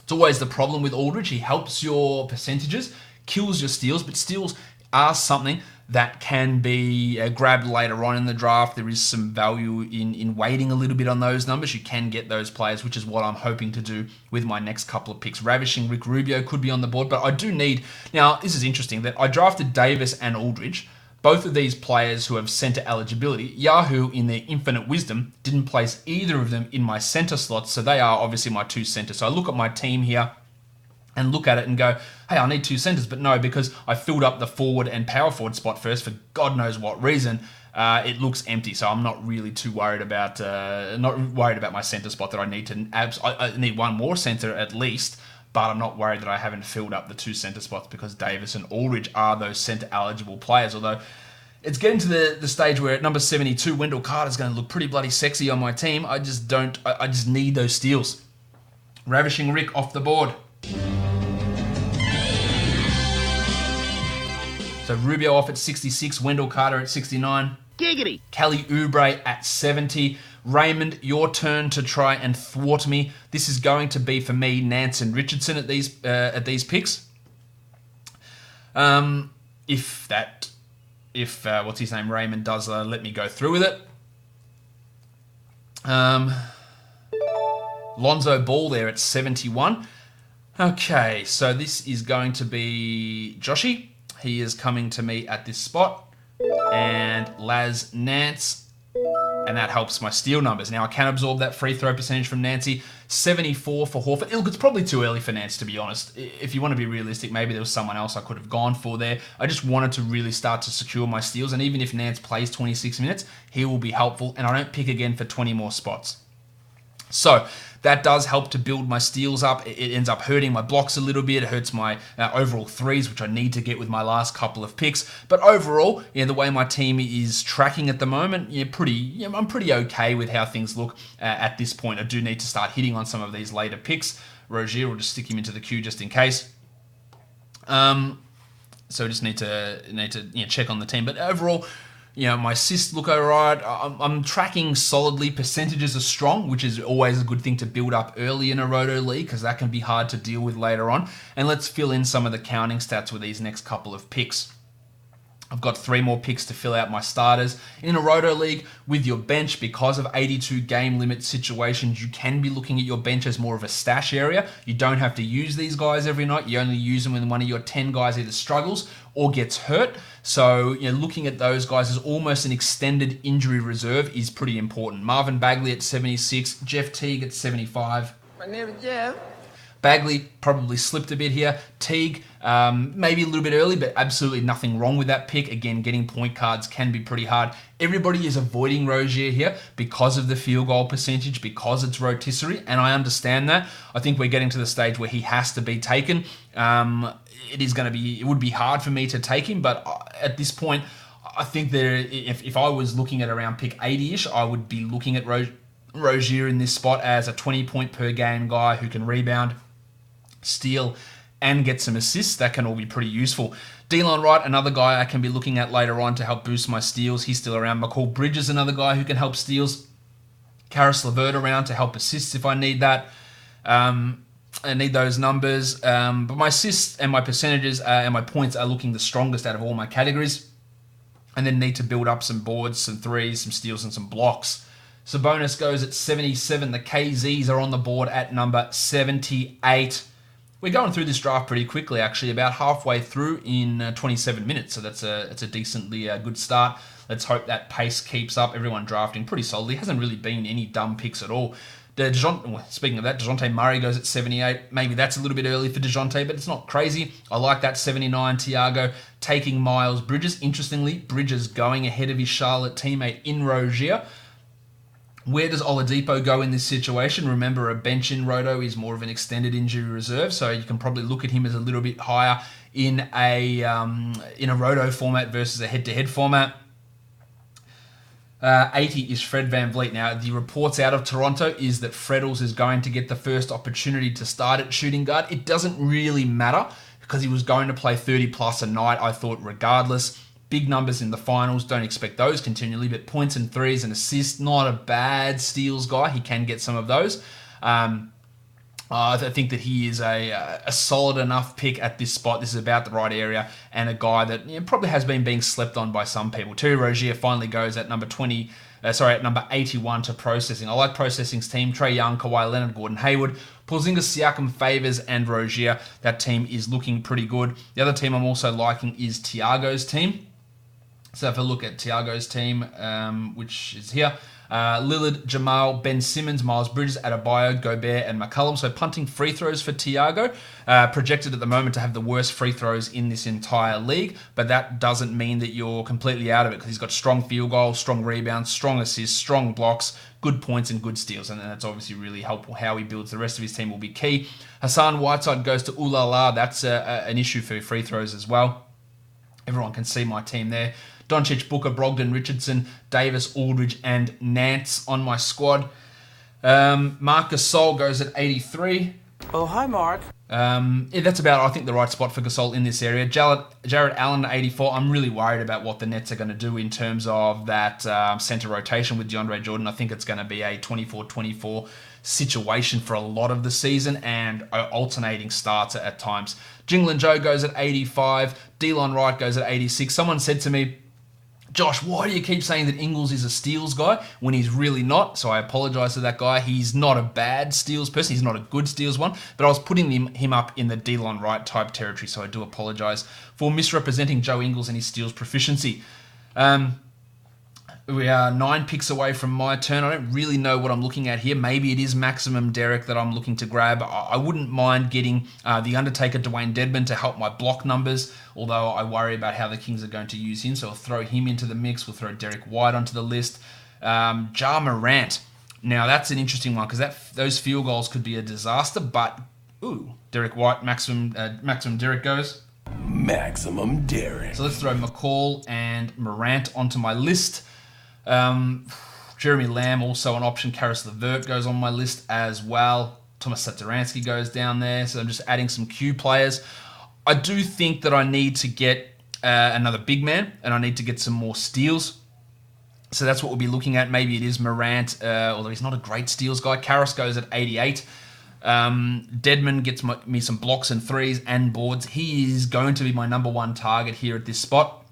It's always the problem with Aldridge. He helps your percentages, kills your steals, but steals are something that can be grabbed later on in the draft. There is some value in waiting a little bit on those numbers. You can get those players, which is what I'm hoping to do with my next couple of picks. Ravishing Rick Rubio could be on the board, but I do need... Now, this is interesting that I drafted Davis and Aldridge. Both of these players who have center eligibility, Yahoo, in their infinite wisdom, didn't place either of them in my center slots, so they are obviously my 2 centers. So I look at my team here and look at it and go, hey, I need 2 centers, but no, because I filled up the forward and power forward spot first for God knows what reason, it looks empty. So I'm not really too worried about my center spot that I need to. I need one more center at least. But I'm not worried that I haven't filled up the 2 center spots because Davis and Aldridge are those center eligible players. Although it's getting to the stage where at number 72, Wendell Carter is going to look pretty bloody sexy on my team. I just need those steals. Ravishing Rick off the board. So Rubio off at 66, Wendell Carter at 69. Giggity. Kelly Oubre at 70. Raymond, your turn to try and thwart me. This is going to be for me, Nance and Richardson at these picks. If what's his name, Raymond does let me go through with it. Lonzo Ball there at 71. Okay, so this is going to be Joshy. He is coming to me at this spot, and Laz Nance. And that helps my steal numbers. Now, I can absorb that free throw percentage from Nancy. 74 for Horford. Look, it's probably too early for Nance, to be honest. If you want to be realistic, maybe there was someone else I could have gone for there. I just wanted to really start to secure my steals. And even if Nance plays 26 minutes, he will be helpful. And I don't pick again for 20 more spots. So that does help to build my steals up. It ends up hurting my blocks a little bit. It hurts my overall threes, which I need to get with my last couple of picks. But overall, the way my team is tracking at the moment, I'm pretty okay with how things look at this point. I do need to start hitting on some of these later picks. Rozier, will just stick him into the queue just in case. So we just need to check on the team. But overall, my assists look alright. I'm tracking solidly. Percentages are strong, which is always a good thing to build up early in a Roto league because that can be hard to deal with later on. And let's fill in some of the counting stats with these next couple of picks. I've got 3 more picks to fill out my starters. In a Roto league with your bench, because of 82 game limit situations, you can be looking at your bench as more of a stash area. You don't have to use these guys every night. You only use them when one of your 10 guys either struggles or gets hurt. So, looking at those guys as almost an extended injury reserve is pretty important. Marvin Bagley at 76, Jeff Teague at 75. My name is Jeff. Bagley probably slipped a bit here. Teague, maybe a little bit early, but absolutely nothing wrong with that pick. Again, getting point cards can be pretty hard. Everybody is avoiding Rozier here because of the field goal percentage, because it's rotisserie, and I understand that. I think we're getting to the stage where he has to be taken. It would be hard for me to take him, but at this point, I think if I was looking at around pick 80-ish, I would be looking at Rozier in this spot as a 20-point per game guy who can rebound, steal, and get some assists. That can all be pretty useful. Delon Wright, another guy I can be looking at later on to help boost my steals. He's still around. McCall Bridges, another guy who can help steals. Karis LeVert around to help assists if I need that. I need those numbers. But my assists and my percentages and my points are looking the strongest out of all my categories. And then need to build up some boards, some threes, some steals, and some blocks. Sabonis goes at 77. The KZs are on the board at number 78. We're going through this draft pretty quickly, actually, about halfway through in 27 minutes. So that's a decently good start. Let's hope that pace keeps up. Everyone drafting pretty solidly. Hasn't really been any dumb picks at all. Speaking of that, DeJounte Murray goes at 78. Maybe that's a little bit early for DeJounte, but it's not crazy. I like that 79. Tiago taking Miles Bridges. Interestingly, Bridges going ahead of his Charlotte teammate in Rozier. Where does Oladipo go in this situation? Remember, a bench in Roto is more of an extended injury reserve, so you can probably look at him as a little bit higher in a Roto format versus a head-to-head format. 80 is Fred VanVleet. Now, the reports out of Toronto is that Freddles is going to get the first opportunity to start at shooting guard. It doesn't really matter because he was going to play 30 plus a night, I thought, regardless. Big numbers in the finals, don't expect those continually, but points and threes and assists, not a bad steals guy. He can get some of those. I think that he is a solid enough pick at this spot. This is about the right area and a guy that probably has been being slept on by some people. Terry Rozier finally goes at number 81 to processing. I like processing's team. Trae Young, Kawhi Leonard, Gordon Hayward, Porzingis, Siakam, Favors, and Rozier. That team is looking pretty good. The other team I'm also liking is Tiago's team. So if I look at Tiago's team, which is here, Lillard, Jamal, Ben Simmons, Miles Bridges, Adebayo, Gobert, and McCollum. So punting free throws for Tiago, projected at the moment to have the worst free throws in this entire league, but that doesn't mean that you're completely out of it because he's got strong field goals, strong rebounds, strong assists, strong blocks, good points, and good steals, and that's obviously really helpful. How he builds the rest of his team will be key. Hassan Whiteside goes to Ooh La La. That's an issue for free throws as well. Everyone can see my team there. Doncic, Booker, Brogdon, Richardson, Davis, Aldridge, and Nance on my squad. Marc Gasol goes at 83. Oh, hi, Mark. That's about, I think, the right spot for Gasol in this area. Jarrett Allen at 84. I'm really worried about what the Nets are going to do in terms of that center rotation with DeAndre Jordan. I think it's going to be a 24-24 situation for a lot of the season and alternating starts at times. Jingling Joe goes at 85. Delon Wright goes at 86. Someone said to me, Josh, why do you keep saying that Ingles is a steals guy when he's really not? So I apologize to that guy. He's not a bad steals person. He's not a good steals one, but I was putting him up in the Delon Wright type territory, so I do apologize for misrepresenting Joe Ingles and his steals proficiency. We are 9 picks away from my turn. I don't really know what I'm looking at here. Maybe it is maximum Derrick that I'm looking to grab. I wouldn't mind getting the Undertaker, Dwayne Dedmon, to help my block numbers, although I worry about how the Kings are going to use him, so I'll throw him into the mix. We'll throw Derrick White onto the list. Ja Morant. Now, that's an interesting one because those field goals could be a disaster, but, Derrick White, maximum Derrick goes. Maximum Derrick. So let's throw McCall and Morant onto my list. Jeremy Lamb, also an option. Karis LeVert goes on my list as well. Thomas Satoransky goes down there. So I'm just adding some Q players. I do think that I need to get another big man, and I need to get some more steals. So that's what we'll be looking at. Maybe it is Morant, although he's not a great steals guy. Karis goes at 88. Dedmon gets me some blocks and threes and boards. He is going to be my number one target here at this spot.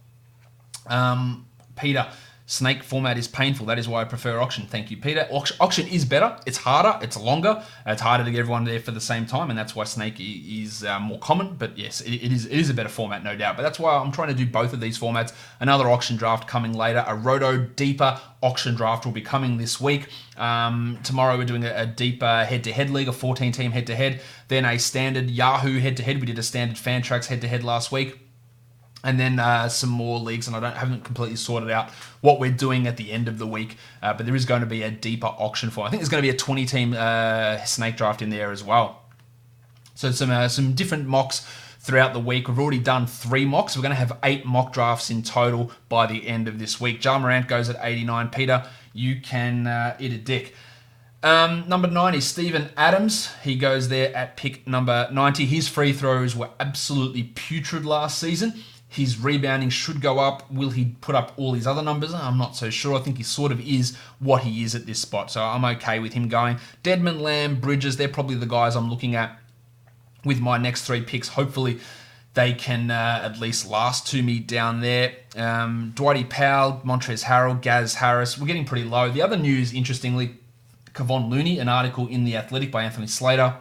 Peter, Snake format is painful. That is why I prefer auction. Thank you, Peter. Auction is better. It's harder. It's longer. It's harder to get everyone there for the same time, and that's why Snake is more common. But yes, it is a better format, no doubt. But that's why I'm trying to do both of these formats. Another auction draft coming later. A Roto deeper auction draft will be coming this week. Tomorrow we're doing a deeper head-to-head league, a 14-team head-to-head. Then a standard Yahoo head-to-head. We did a standard Fantrax head-to-head last week. And then some more leagues, and I haven't completely sorted out what we're doing at the end of the week, but there is going to be a deeper auction for. I think there's going to be a 20-team snake draft in there as well. So some different mocks throughout the week. We've already done 3 mocks. We're going to have 8 mock drafts in total by the end of this week. Ja Morant goes at 89. Peter, you can eat a dick. Number 90, Steven Adams. He goes there at pick number 90. His free throws were absolutely putrid last season. His rebounding should go up. Will he put up all his other numbers? I'm not so sure. I think he sort of is what he is at this spot. So I'm okay with him going. Dedmon, Lamb, Bridges, they're probably the guys I'm looking at with my next 3 picks. Hopefully they can at least last to me down there. Dwighty Powell, Montrezl Harrell, Gaz Harris. We're getting pretty low. The other news, interestingly, Kevon Looney, an article in The Athletic by Anthony Slater,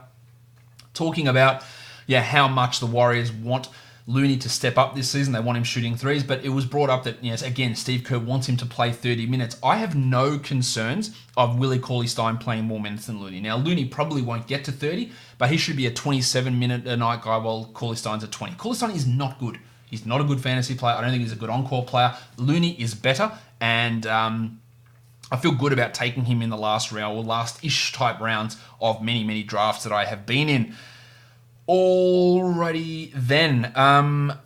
talking about how much the Warriors want Looney to step up this season. They want him shooting threes, but it was brought up that, again, Steve Kerr wants him to play 30 minutes. I have no concerns of Willie Cauley-Stein playing more minutes than Looney. Now, Looney probably won't get to 30, but he should be a 27-minute-a-night guy while Cauley-Stein's at 20. Cauley-Stein is not good. He's not a good fantasy player. I don't think he's a good on-court player. Looney is better, and I feel good about taking him in the last round or last-ish type rounds of many, many drafts that I have been in. Alrighty then. I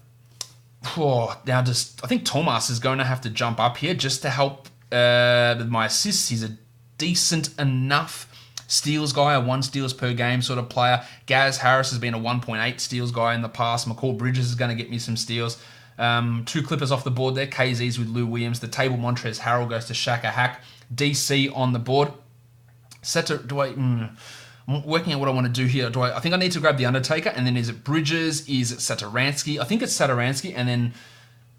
think Thomas is going to have to jump up here just to help with my assists. He's a decent enough steals guy, a 1 steals per game sort of player. Gaz Harris has been a 1.8 steals guy in the past. McCall Bridges is going to get me some steals. 2 Clippers off the board there. KZ's with Lou Williams. The table Montrezl Harrell goes to Shaka Hack. DC on the board. I'm working out what I want to do here. I think I need to grab the Undertaker, and then is it Bridges? Is it Satoransky? I think it's Satoransky, and then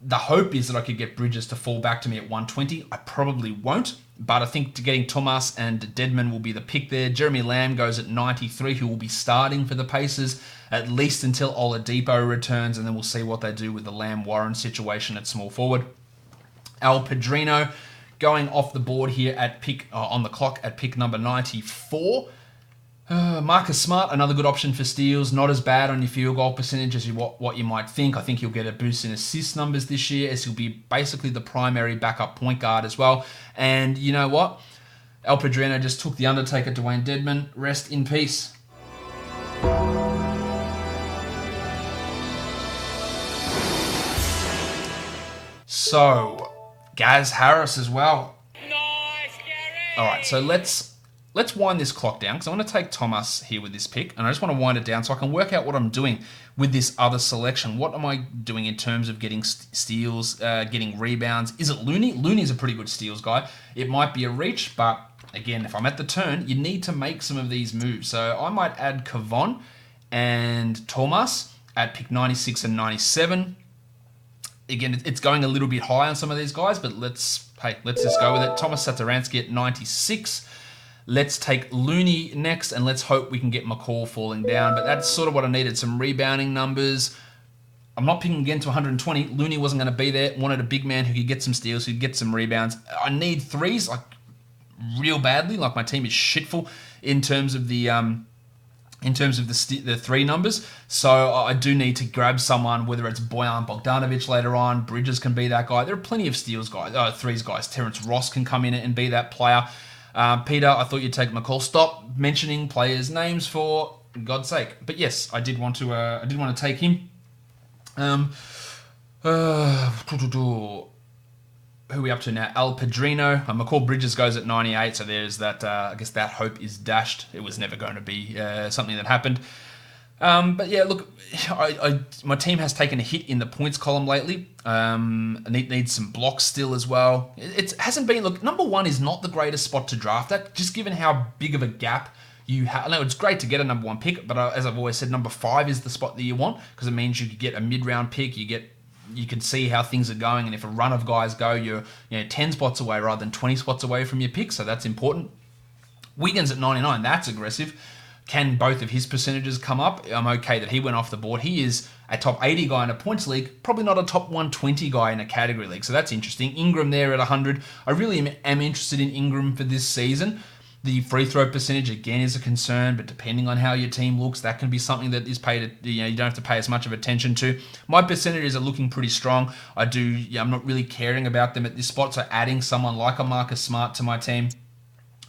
the hope is that I could get Bridges to fall back to me at 120. I probably won't, but I think getting Thomas and Dedmon will be the pick there. Jeremy Lamb goes at 93, who will be starting for the Pacers at least until Oladipo returns, and then we'll see what they do with the Lamb-Warren situation at small forward. Al Padrino going off the board here at pick on the clock at pick number 94. Marcus Smart, another good option for steals. Not as bad on your field goal percentage as what you might think. I think he'll get a boost in assist numbers this year, as he'll be basically the primary backup point guard as well. And you know what? Al Padrino just took the Undertaker, Dwayne Dedmon. Rest in peace. So, Gaz Harris as well. Nice, Gary! All right, so let's wind this clock down, because I want to take Thomas here with this pick, and I just want to wind it down so I can work out what I'm doing with this other selection. What am I doing in terms of getting steals, getting rebounds? Is it Looney? Looney's a pretty good steals guy. It might be a reach, but again, if I'm at the turn, you need to make some of these moves. So I might add Kavon and Thomas at pick 96 and 97. Again, it's going a little bit high on some of these guys, but let's just go with it. Thomas Satoransky at 96. Let's take Looney next, and let's hope we can get McCall falling down. But that's sort of what I needed, some rebounding numbers. I'm not picking again to 120. Looney wasn't going to be there. Wanted a big man who could get some steals, who could get some rebounds. I need threes, like, real badly. Like, my team is shitful in terms of the three numbers. So I do need to grab someone, whether it's Bojan Bogdanovic later on. Bridges can be that guy. There are plenty of steals guys, threes guys. Terrence Ross can come in and be that player. Peter, I thought you'd take McCall. Stop mentioning players' names for God's sake. But yes, I did want to take him. Who are we up to now? Al Padrino. McCall Bridges goes at 98, so there's that. I guess that hope is dashed. It was never going to be something that happened. But yeah, look, my team has taken a hit in the points column lately. Needs some blocks still as well. It hasn't been, look, number 1 is not the greatest spot to draft at, just given how big of a gap you have. I know it's great to get a number 1 pick, but as I've always said, number 5 is the spot that you want, because it means you could get a mid-round pick, you can see how things are going, and if a run of guys go, you're 10 spots away rather than 20 spots away from your pick, so that's important. Wiggins at 99, that's aggressive. Can both of his percentages come up? I'm okay that he went off the board. He is a top 80 guy in a points league, probably not a top 120 guy in a category league, so that's interesting. Ingram there at 100. I really am interested in Ingram for this season. The free throw percentage, again, is a concern, but depending on how your team looks, that can be something that is paid, you don't have to pay as much of attention to. My percentages are looking pretty strong. I'm not really caring about them at this spot, so adding someone like a Marcus Smart to my team,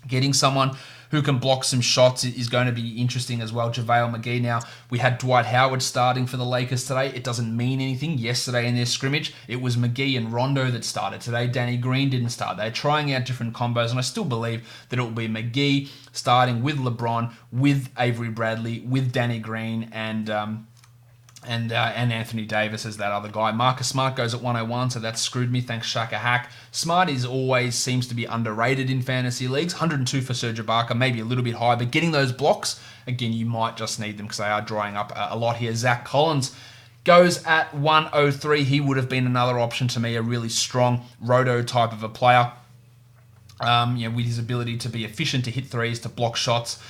getting someone who can block some shots is going to be interesting as well. JaVale McGee now. We had Dwight Howard starting for the Lakers today. It doesn't mean anything. Yesterday in their scrimmage, it was McGee and Rondo that started. Today, Danny Green didn't start. They're trying out different combos, and I still believe that it will be McGee starting with LeBron, with Avery Bradley, with Danny Green, and Anthony Davis as that other guy. Marcus Smart goes at 101, so that screwed me. Thanks, Shaka Hack. Smart always seems to be underrated in fantasy leagues. 102 for Serge Ibaka, maybe a little bit high, but getting those blocks, again, you might just need them because they are drying up a lot here. Zach Collins goes at 103. He would have been another option to me, a really strong Roto type of a player. With his ability to be efficient, to hit threes, to block shots.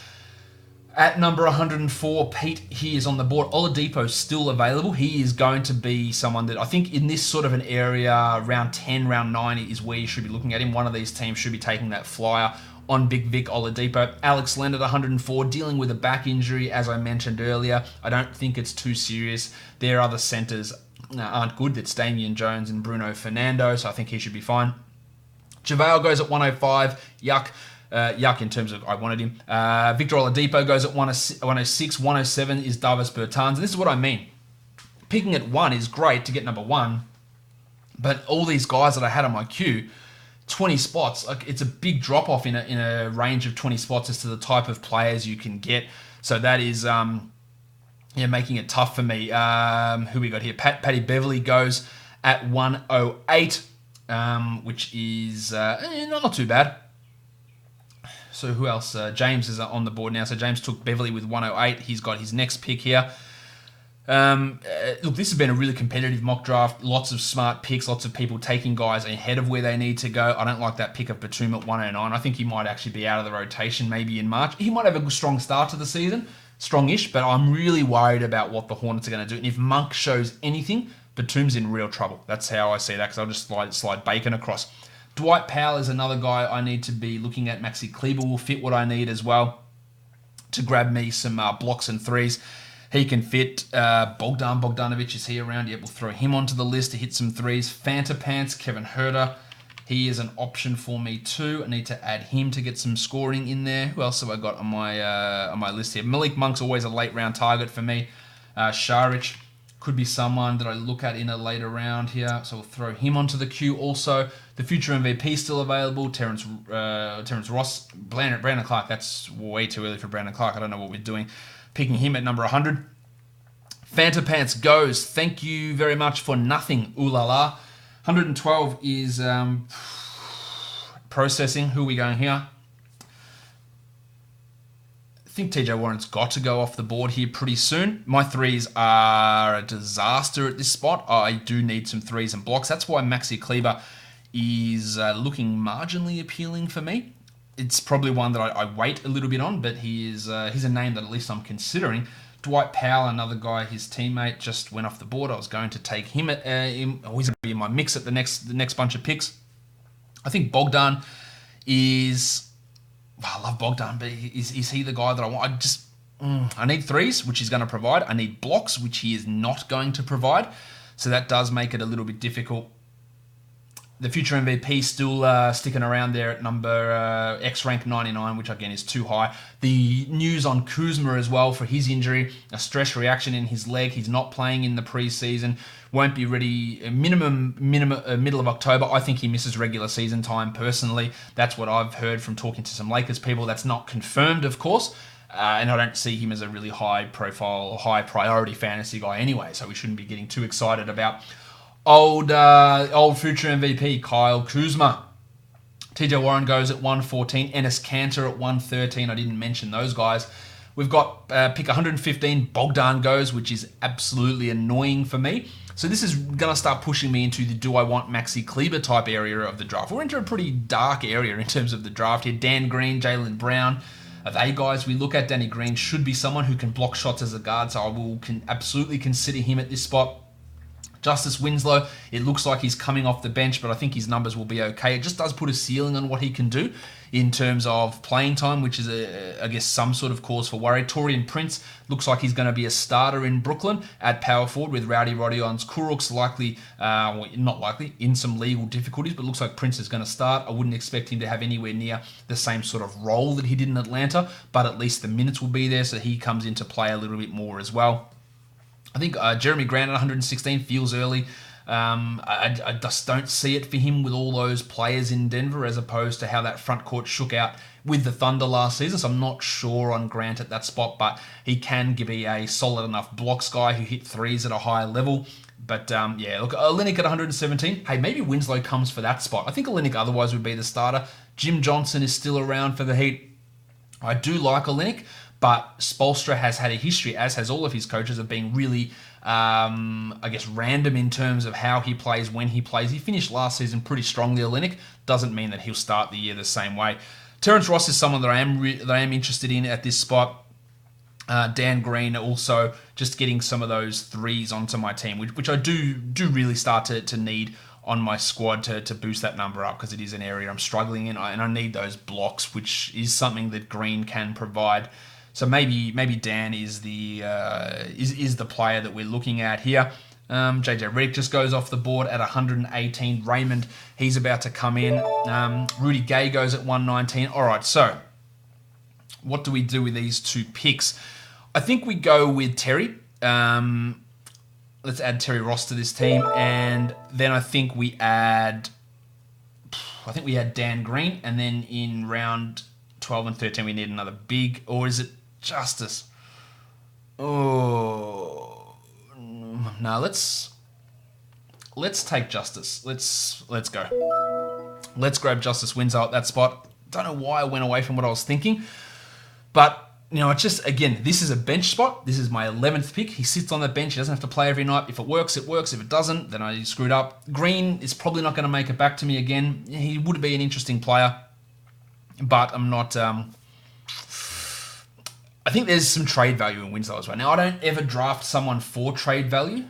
At number 104, Pete, he is on the board. Oladipo still available. He is going to be someone that I think in this sort of an area, round 10, round 9 is where you should be looking at him. One of these teams should be taking that flyer on Big Vic Oladipo. Alex Leonard, 104, dealing with a back injury, as I mentioned earlier. I don't think it's too serious. Their other centers aren't good. That's Damian Jones and Bruno Fernando, so I think he should be fine. JaVale goes at 105. Yuck in terms of I wanted him. Victor Oladipo goes at 106. 107 is Davis Bertans. And this is what I mean. Picking at 1 is great to get number 1. But all these guys that I had on my queue, 20 spots, like it's a big drop-off in a range of 20 spots as to the type of players you can get. So that is making it tough for me. Who we got here? Patty Beverly goes at 108, which is not too bad. So who else? James is on the board now. So James took Beverly with 108. He's got his next pick here. Look, this has been a really competitive mock draft. Lots of smart picks, lots of people taking guys ahead of where they need to go. I don't like that pick of Batum at 109. I think he might actually be out of the rotation maybe in March. He might have a strong start to the season, strongish, but I'm really worried about what the Hornets are going to do. And if Monk shows anything, Batum's in real trouble. That's how I see that, because I'll just slide Bacon across. Dwight Powell is another guy I need to be looking at. Maxi Kleber will fit what I need as well to grab me some blocks and threes. He can fit. Bogdanovic, is he around? Yep, we'll throw him onto the list to hit some threes. Fanta Pants, Kevin Huerter. He is an option for me too. I need to add him to get some scoring in there. Who else have I got on my list here? Malik Monk's always a late round target for me. Saric could be someone that I look at in a later round here. So we'll throw him onto the queue also. The future MVP still available. Terrence Ross. Brandon Clark. That's way too early for Brandon Clark. I don't know what we're doing. Picking him at number 100. Fanta Pants goes. Thank you very much for nothing. Ooh la la. 112 is processing. Who are we going here? I think TJ Warren's got to go off the board here pretty soon. My threes are a disaster at this spot. I do need some threes and blocks. That's why Maxi Kleber is looking marginally appealing for me. It's probably one that I wait a little bit on, but he's a name that at least I'm considering. Dwight Powell, another guy, his teammate, just went off the board. I was going to take him at he's going to be in my mix at the next bunch of picks. I think Bogdan is. Well, I love Bogdan, but is he the guy that I want? I need threes, which he's going to provide. I need blocks, which he is not going to provide. So that does make it a little bit difficult. The future MVP still sticking around there at number X rank 99, which again is too high. The news on Kuzma as well for his injury, a stress reaction in his leg. He's not playing in the preseason. Won't be ready middle of October. I think he misses regular season time personally. That's what I've heard from talking to some Lakers people. That's not confirmed, of course. And I don't see him as a really high profile, high priority fantasy guy anyway. So we shouldn't be getting too excited about old future MVP Kyle Kuzma. TJ Warren goes at 114. Enes Kanter at 113. I didn't mention those guys. We've got pick 115. Bogdan goes, which is absolutely annoying for me. So this is going to start pushing me into the do I want Maxi Kleber type area of the draft. We're into a pretty dark area in terms of the draft here. Dan Green, Jaylen Brown are they guys we look at. Danny Green should be someone who can block shots as a guard, so I will absolutely consider him at this spot. Justice Winslow, it looks like he's coming off the bench, but I think his numbers will be okay. It just does put a ceiling on what he can do in terms of playing time, which is, I guess, some sort of cause for worry. Taurean Prince looks like he's going to be a starter in Brooklyn at power forward with Rowdy Rodion's Kurok's likely, not likely, in some legal difficulties, but looks like Prince is going to start. I wouldn't expect him to have anywhere near the same sort of role that he did in Atlanta, but at least the minutes will be there, so he comes into play a little bit more as well. I think Jeremy Grant at 116 feels early. I just don't see it for him with all those players in Denver, as opposed to how that front court shook out with the Thunder last season. So I'm not sure on Grant at that spot, but he can be a solid enough blocks guy who hit threes at a higher level. But yeah, look, Olynyk at 117. Hey, maybe Winslow comes for that spot. I think Olynyk otherwise would be the starter. Jim Johnson is still around for the Heat. I do like Olynyk, but Spoelstra has had a history, as has all of his coaches, of being really, I guess, random in terms of how he plays, when he plays. He finished last season pretty strongly, Olynyk. Doesn't mean that he'll start the year the same way. Terrence Ross is someone that I am interested in at this spot. Dan Green also just getting some of those threes onto my team, which I do really start to need on my squad to boost that number up, because it is an area I'm struggling in, and I need those blocks, which is something that Green can provide. So maybe Dan is the player that we're looking at here. JJ Redick just goes off the board at 118. Raymond, he's about to come in. Rudy Gay goes at 119. All right, so what do we do with these two picks? I think we go with Terry. Let's add Terry Ross to this team. And then I think we add Dan Green. And then in round 12 and 13, we need another big. Or is it Justice? Oh, no, let's take Justice. Let's go. Let's grab Justice Winslow at that spot. Don't know why I went away from what I was thinking. But, it's just, again, this is a bench spot. This is my 11th pick. He sits on the bench. He doesn't have to play every night. If it works, it works. If it doesn't, then I screwed up. Green is probably not going to make it back to me again. He would be an interesting player, but I'm not... I think there's some trade value in Winslow as well. Now, I don't ever draft someone for trade value,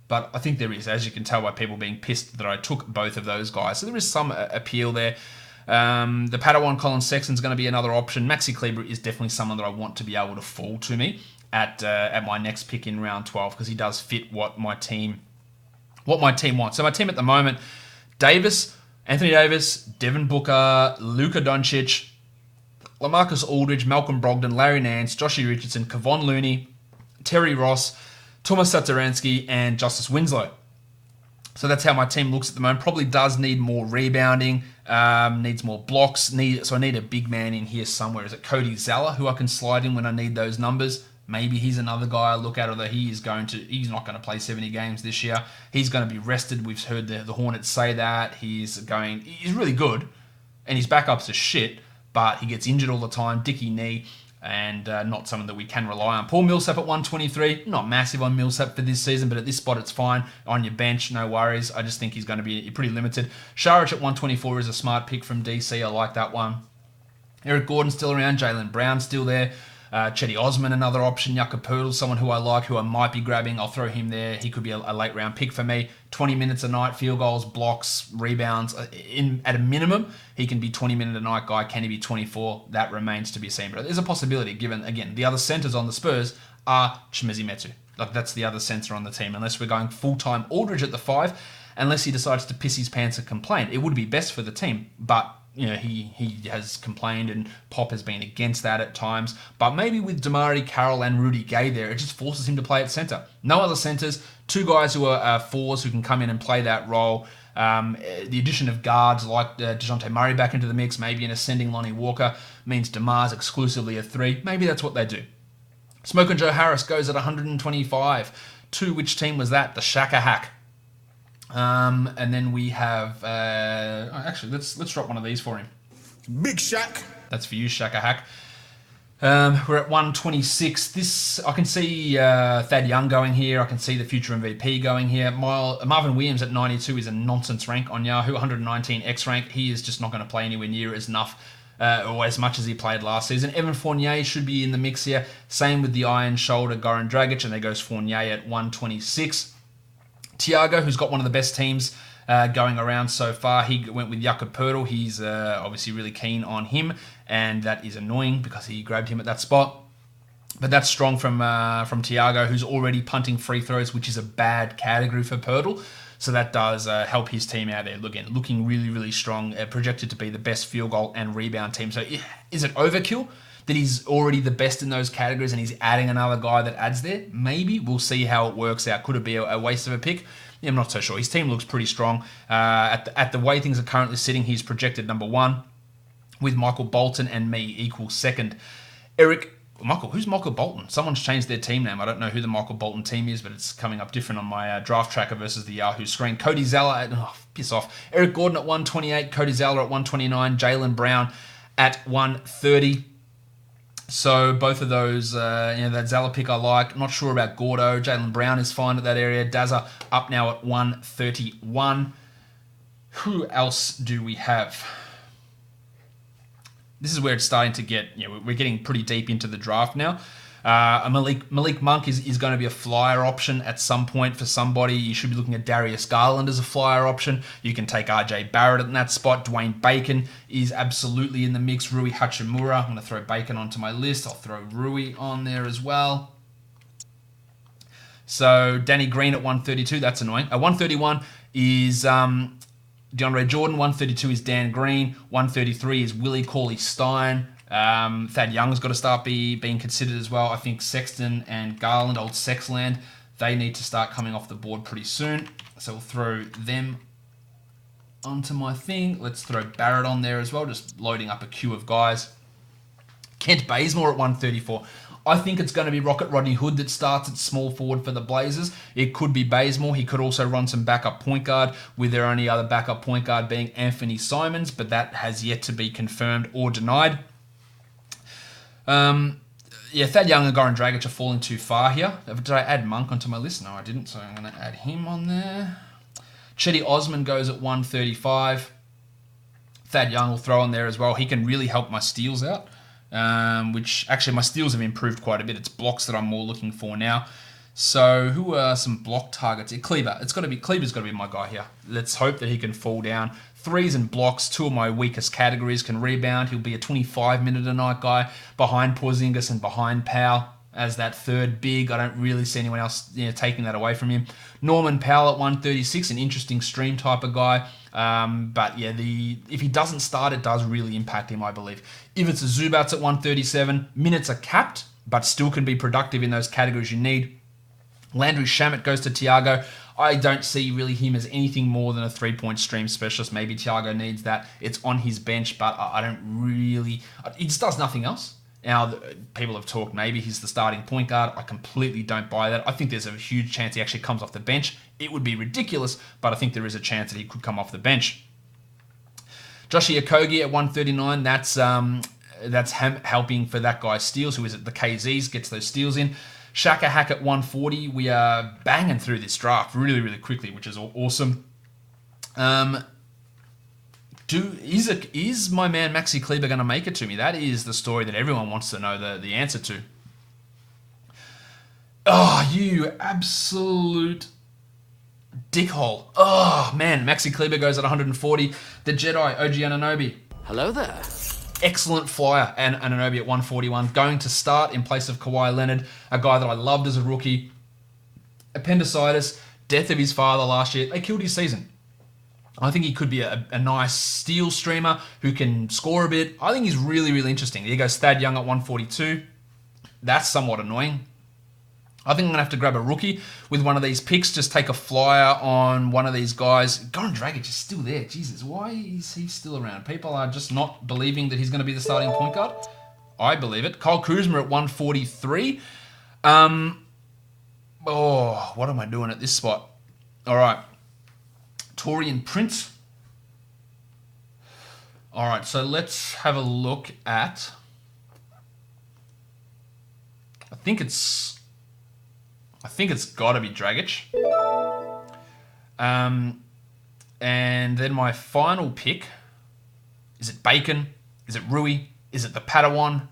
but I think there is, as you can tell by people being pissed that I took both of those guys. So there is some appeal there. The Padawan Colin Sexton's going to be another option. Maxi Kleber is definitely someone that I want to be able to fall to me at my next pick in round 12 because he does fit what my team wants. So my team at the moment, Anthony Davis, Devin Booker, Luka Doncic, LaMarcus Aldridge, Malcolm Brogdon, Larry Nance, Joshy Richardson, Kevon Looney, Terry Ross, Tomas Satoransky, and Justice Winslow. So that's how my team looks at the moment. Probably does need more rebounding, needs more blocks. So I need a big man in here somewhere. Is it Cody Zeller, who I can slide in when I need those numbers? Maybe he's another guy I look at, although he's not going to play 70 games this year. He's going to be rested. We've heard the Hornets say that. He's really good, and his backup's are shit, but he gets injured all the time, dicky knee, and not someone that we can rely on. Paul Millsap at 123, not massive on Millsap for this season, but at this spot it's fine. On your bench, no worries. I just think he's going to be pretty limited. Saric at 124 is a smart pick from DC. I like that one. Eric Gordon still around. Jaylen Brown still there. Chetty Osman, another option. Yucca Poodle, someone who I like, who I might be grabbing. I'll throw him there. He could be a late round pick for me. 20 minutes a night, field goals, blocks, rebounds. At a minimum, he can be 20-minute a night guy. Can he be 24? That remains to be seen. But there's a possibility, given, again, the other centers on the Spurs are Chimezie Metu. That's the other center on the team, unless we're going full-time Aldridge at the 5, unless he decides to piss his pants and complain. It would be best for the team, but he has complained and Pop has been against that at times. But maybe with Damari Carroll and Rudy Gay there, it just forces him to play at center. No other centers, two guys who are fours who can come in and play that role. The addition of guards like DeJounte Murray back into the mix, maybe an ascending Lonnie Walker, means DeMar's exclusively a 3. Maybe that's what they do. Smoke Joe Harris goes at 125. To which team was that? The Shaka Hack. And then we have... actually, let's drop one of these for him. Big Shaq. That's for you, Shaka Hack. We're at 126. I can see Thad Young going here. I can see the future MVP going here. Marvin Williams at 92 is a nonsense rank on Yahoo. 119 X rank. He is just not going to play anywhere near as much as he played last season. Evan Fournier should be in the mix here. Same with the Iron Shoulder, Goran Dragic, and there goes Fournier at 126. Tiago, who's got one of the best teams going around so far, he went with Yucca Poodle. He's obviously really keen on him, and that is annoying because he grabbed him at that spot. But that's strong from Tiago, who's already punting free throws, which is a bad category for Poodle. So that does help his team out there. Looking really, really strong, projected to be the best field goal and rebound team. So is it overkill that he's already the best in those categories and he's adding another guy that adds there? Maybe. We'll see how it works out. Could it be a waste of a pick? Yeah, I'm not so sure. His team looks pretty strong. At the way things are currently sitting, he's projected number 1 with Michael Bolton and me equal second. Who's Michael Bolton? Someone's changed their team name. I don't know who the Michael Bolton team is, but it's coming up different on my draft tracker versus the Yahoo screen. Cody Zeller piss off. Eric Gordon at 128, Cody Zeller at 129, Jaylen Brown at 130. So both of those, that Zeller pick I like. Not sure about Gordo. Jaylen Brown is fine at that area. Dazza up now at 131. Who else do we have? This is where it's starting to get, we're getting pretty deep into the draft now. Malik Monk is going to be a flyer option at some point for somebody. You should be looking at Darius Garland as a flyer option. You can take RJ Barrett in that spot. Dwayne Bacon is absolutely in the mix. Rui Hachimura. I'm going to throw Bacon onto my list. I'll throw Rui on there as well. So Danny Green at 132, that's annoying. At 131 is DeAndre Jordan. 132 is Dan Green. 133 is Willie Cauley-Stein. Thad Young's got to start being considered as well. I think Sexton and Garland, old Sexland, they need to start coming off the board pretty soon. So we'll throw them onto my thing. Let's throw Barrett on there as well, just loading up a queue of guys. Kent Bazemore at 134. I think it's going to be Rocket Rodney Hood that starts at small forward for the Blazers. It could be Bazemore. He could also run some backup point guard, with their only other backup point guard being Anthony Simons, but that has yet to be confirmed or denied. Thad Young and Goran Dragic are falling too far here. Did I add Monk onto my list? No, I didn't, so I'm going to add him on there. Chetty Osman goes at 135. Thad Young will throw on there as well. He can really help my steals out. Which actually my steals have improved quite a bit. It's blocks that I'm more looking for now. So who are some block targets? Kleber. Kleber's got to be my guy here. Let's hope that he can fall down. Threes and blocks, two of my weakest categories, can rebound. He'll be a 25-minute-a-night guy behind Porzingis and behind Powell as that third big. I don't really see anyone else taking that away from him. Norman Powell at 136, an interesting stream type of guy. But yeah, if he doesn't start, it does really impact him, I believe. If it's a Zubats at 137, minutes are capped, but still can be productive in those categories you need. Landry Shamet goes to Tiago. I don't see really him as anything more than a three-point stream specialist. Maybe Tiago needs that. It's on his bench, but I don't really... He just does nothing else. Now, people have talked maybe he's the starting point guard. I completely don't buy that. I think there's a huge chance he actually comes off the bench. It would be ridiculous, but I think there is a chance that he could come off the bench. Joshy Richardson at 139, that's helping for that guy's steals, who is at the KZs, gets those steals in. Shaka Hack at 140. We are banging through this draft really, really quickly, which is awesome. Is my man Maxi Kleber going to make it to me? That is the story that everyone wants to know the answer to. Oh, you absolute dickhole. Oh, man. Maxi Kleber goes at 140. The Jedi, OG Anunoby. Hello there. Excellent flyer, and Anunoby at 141. Going to start in place of Kawhi Leonard, a guy that I loved as a rookie. Appendicitis, death of his father last year. They killed his season. I think he could be a nice steal streamer who can score a bit. I think he's really, really interesting. Here goes Thad Young at 142. That's somewhat annoying. I think I'm going to have to grab a rookie with one of these picks, just take a flyer on one of these guys. Goran Dragic is still there. Jesus, why is he still around? People are just not believing that he's going to be the starting point guard. I believe it. Kyle Kuzma at 143. What am I doing at this spot? All right. Torian Prince. All right, so let's have a look at... I think it's got to be Dragic. And then my final pick, is it Bacon? Is it Rui? Is it the Padawan?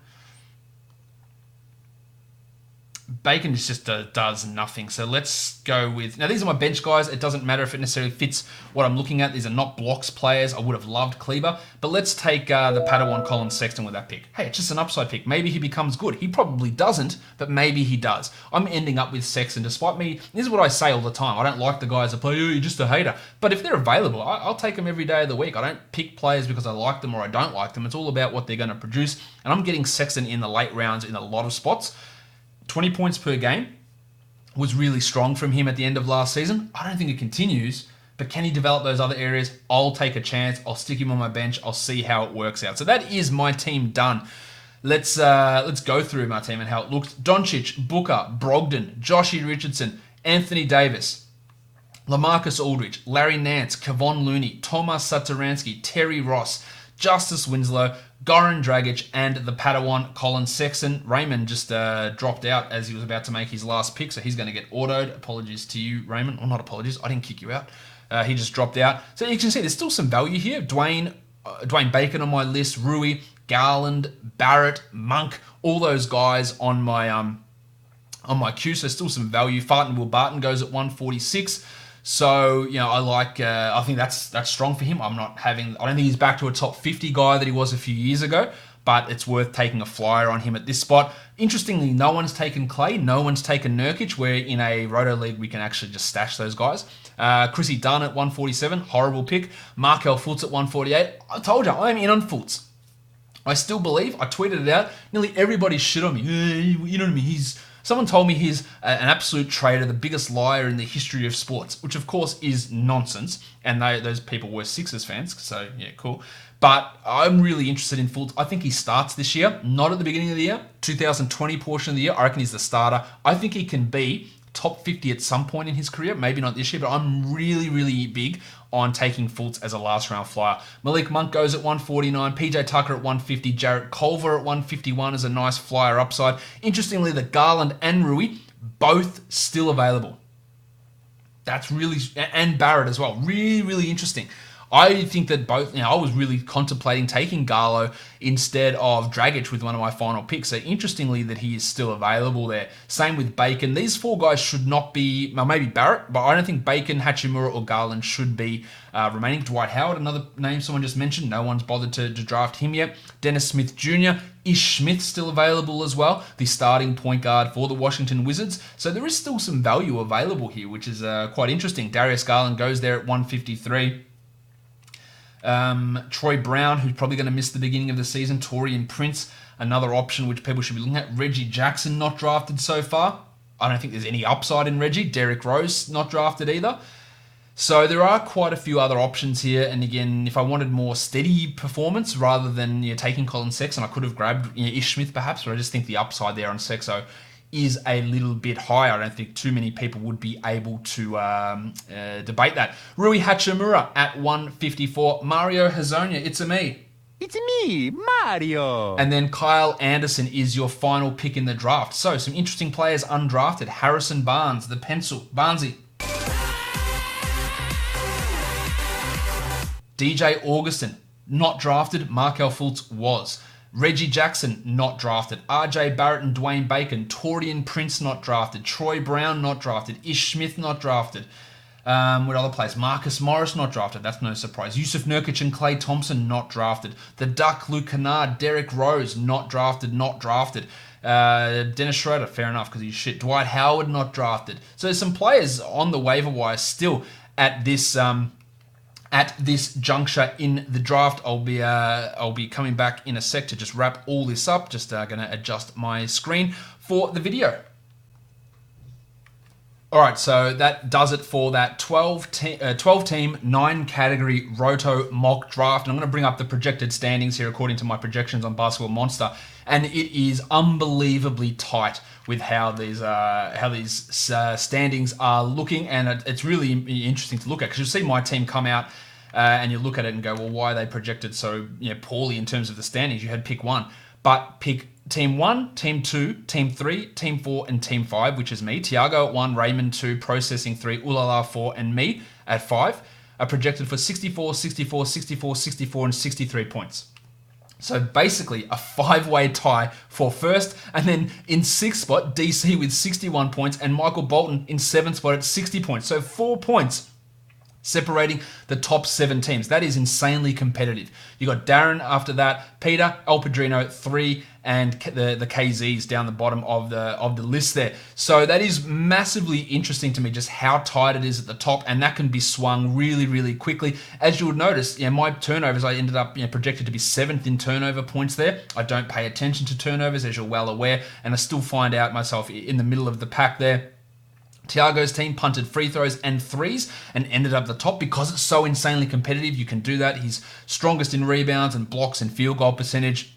Bacon just does nothing. So let's go with... Now, these are my bench guys. It doesn't matter if it necessarily fits what I'm looking at. These are not blocks players. I would have loved Kleber. But let's take the Padawan Colin Sexton with that pick. Hey, it's just an upside pick. Maybe he becomes good. He probably doesn't, but maybe he does. I'm ending up with Sexton despite me... This is what I say all the time. I don't like the guys that play, oh, you're just a hater. But if they're available, I'll take them every day of the week. I don't pick players because I like them or I don't like them. It's all about what they're going to produce. And I'm getting Sexton in the late rounds in a lot of spots. 20 points per game was really strong from him at the end of last season. I don't think it continues, but can he develop those other areas? I'll take a chance. I'll stick him on my bench. I'll see how it works out. So that is my team done. Let's go through my team and how it looked. Doncic, Booker, Brogdon, Joshy Richardson, Anthony Davis, LaMarcus Aldridge, Larry Nance, Kevon Looney, Tomas Satoransky, Terry Ross, Justice Winslow, Goran Dragic, and the Padawan Colin Sexton. Raymond just dropped out as he was about to make his last pick, so he's going to get autoed. Apologies to you, Raymond. Well, not apologies. I didn't kick you out. He just dropped out. So you can see there's still some value here. Dwayne Bacon on my list, Rui, Garland, Barrett, Monk, all those guys on my queue. So still some value. Farton Will Barton goes at 146. So, I think that's strong for him. I don't think he's back to a top 50 guy that he was a few years ago, but it's worth taking a flyer on him at this spot. Interestingly, no one's taken Clay, no one's taken Nurkic, where in a Roto League we can actually just stash those guys. Chrissy Dunn at 147, horrible pick. Markel Fultz at 148. I told you, I'm in on Fultz. I still believe, I tweeted it out, nearly everybody shit on me. You know what I mean? Someone told me he's an absolute traitor, the biggest liar in the history of sports, which of course is nonsense. And those people were Sixers fans, so yeah, cool. But I'm really interested in Fultz. I think he starts this year, not at the beginning of the year. 2020 portion of the year, I reckon he's the starter. I think he can be top 50 at some point in his career, maybe not this year, but I'm really, really big on taking Fultz as a last round flyer. Malik Monk goes at 149, PJ Tucker at 150, Jarrett Culver at 151 is a nice flyer upside. Interestingly, the Garland and Rui, both still available. That's really, and Barrett as well, really, really interesting. I think that both, I was really contemplating taking Garlo instead of Dragic with one of my final picks. So interestingly that he is still available there. Same with Bacon. These four guys should not be, well, maybe Barrett, but I don't think Bacon, Hachimura, or Garland should be remaining. Dwight Howard, another name someone just mentioned. No one's bothered to draft him yet. Dennis Smith Jr., Ish Smith still available as well, the starting point guard for the Washington Wizards. So there is still some value available here, which is quite interesting. Darius Garland goes there at 153. Troy Brown, who's probably going to miss the beginning of the season. Taurean Prince, another option which people should be looking at. Reggie Jackson, not drafted so far. I don't think there's any upside in Reggie. Derrick Rose, not drafted either. So there are quite a few other options here. And again, if I wanted more steady performance rather than taking Colin Sexton, I could have grabbed Ish Smith perhaps, but I just think the upside there on Sexo is a little bit higher. I don't think too many people would be able to debate that. Rui Hachimura at 154. Mario Hazonia, it's a me. It's me, Mario. And then Kyle Anderson is your final pick in the draft. So some interesting players undrafted. Harrison Barnes, the pencil, Barnesy. DJ Augustin, not drafted. Markel Fultz was. Reggie Jackson, not drafted. RJ Barrett and Dwayne Bacon. Taurean Prince, not drafted. Troy Brown, not drafted. Ish Smith, not drafted. What other players? Marcus Morris, not drafted. That's no surprise. Yusuf Nurkic and Klay Thompson, not drafted. The Duck, Luke Kennard, Derrick Rose, not drafted. Dennis Schroeder, fair enough, because he's shit. Dwight Howard, not drafted. So there's some players on the waiver wire still at this juncture in the draft. I'll be coming back in a sec to just wrap all this up. Just going to adjust my screen for the video. All right, so that does it for that 12-team, 9-category Roto mock draft. And I'm going to bring up the projected standings here according to my projections on Basketball Monster. And it is unbelievably tight with how these standings are looking. And it's really interesting to look at because you'll see my team come out and you look at it and go, well, why are they projected so poorly in terms of the standings? You had pick 1, but pick Team 1, Team 2, Team 3, Team 4, and Team 5, which is me. Tiago at 1, Raymond 2, Processing 3, Ulala 4, and me at 5 are projected for 64, 64, 64, 64, and 63 points. So basically a 5-way tie for first, and then in 6th spot, DC with 61 points, and Michael Bolton in 7th spot at 60 points. So 4 points separating the top 7 teams. That is insanely competitive. You got Darren after that, Peter, El Padrino, 3, and the KZs down the bottom of the list there. So that is massively interesting to me, just how tight it is at the top, and that can be swung really, really quickly. As you would notice, my turnovers, I ended up projected to be 7th in turnover points there. I don't pay attention to turnovers, as you're well aware, and I still find out myself in the middle of the pack there. Tiago's team punted free throws and threes and ended up the top because it's so insanely competitive. You can do that. He's strongest in rebounds and blocks and field goal percentage.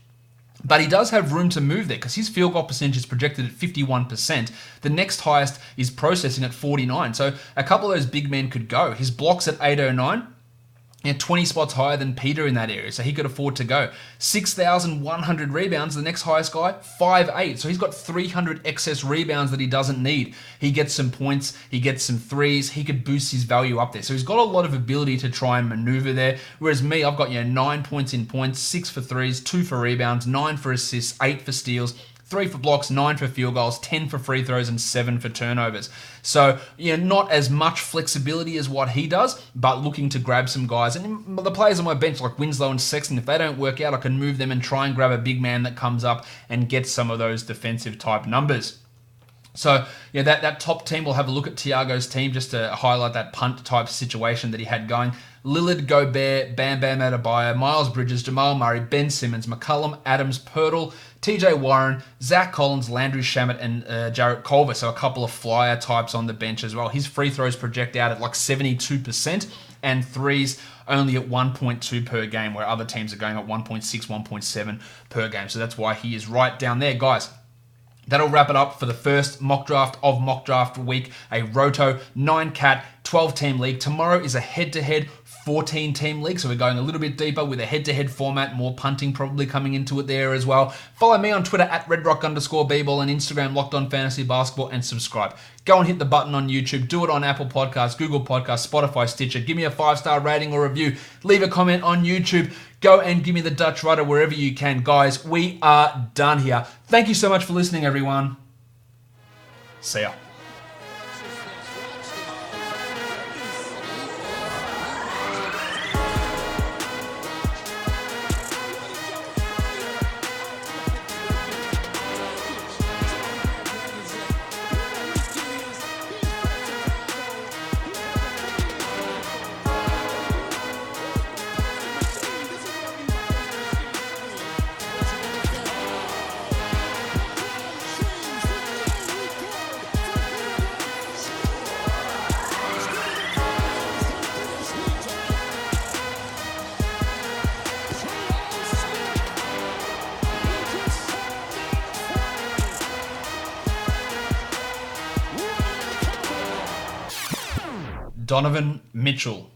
But he does have room to move there because his field goal percentage is projected at 51%. The next highest is Processing at 49%. So a couple of those big men could go. His blocks at 809. 20 spots higher than Peter in that area, so he could afford to go. 6,100 rebounds, the next highest guy, 5'8". So he's got 300 excess rebounds that he doesn't need. He gets some points, he gets some threes, he could boost his value up there. So he's got a lot of ability to try and maneuver there. Whereas me, I've got 9 points in points, 6 for threes, 2 for rebounds, 9 for assists, 8 for steals, 3 for blocks, 9 for field goals, 10 for free throws, and 7 for turnovers. So, not as much flexibility as what he does, but looking to grab some guys. And the players on my bench, like Winslow and Sexton, if they don't work out, I can move them and try and grab a big man that comes up and get some of those defensive type numbers. So, that top team, we'll have a look at Tiago's team just to highlight that punt type situation that he had going. Lillard, Gobert, Bam Bam Adebayo, Miles Bridges, Jamal Murray, Ben Simmons, McCollum, Adams, Pirtle, TJ Warren, Zach Collins, Landry Shamet, and Jarrett Culver. So a couple of flyer types on the bench as well. His free throws project out at like 72% and threes only at 1.2 per game, where other teams are going at 1.6, 1.7 per game. So that's why he is right down there, guys. That'll wrap it up for the first mock draft of mock draft week, a Roto 9-cat 12-team league. Tomorrow is a head-to-head 14-team league, so we're going a little bit deeper with a head-to-head format, more punting probably coming into it there as well. Follow me on Twitter at redrock_bball and Instagram Locked On Fantasy Basketball, and subscribe. Go and hit the button on YouTube. Do it on Apple Podcasts, Google Podcasts, Spotify, Stitcher. Give me a 5-star rating or review. Leave a comment on YouTube. Go and give me the Dutch rudder wherever you can. Guys, we are done here. Thank you so much for listening, everyone. See ya. Donovan Mitchell.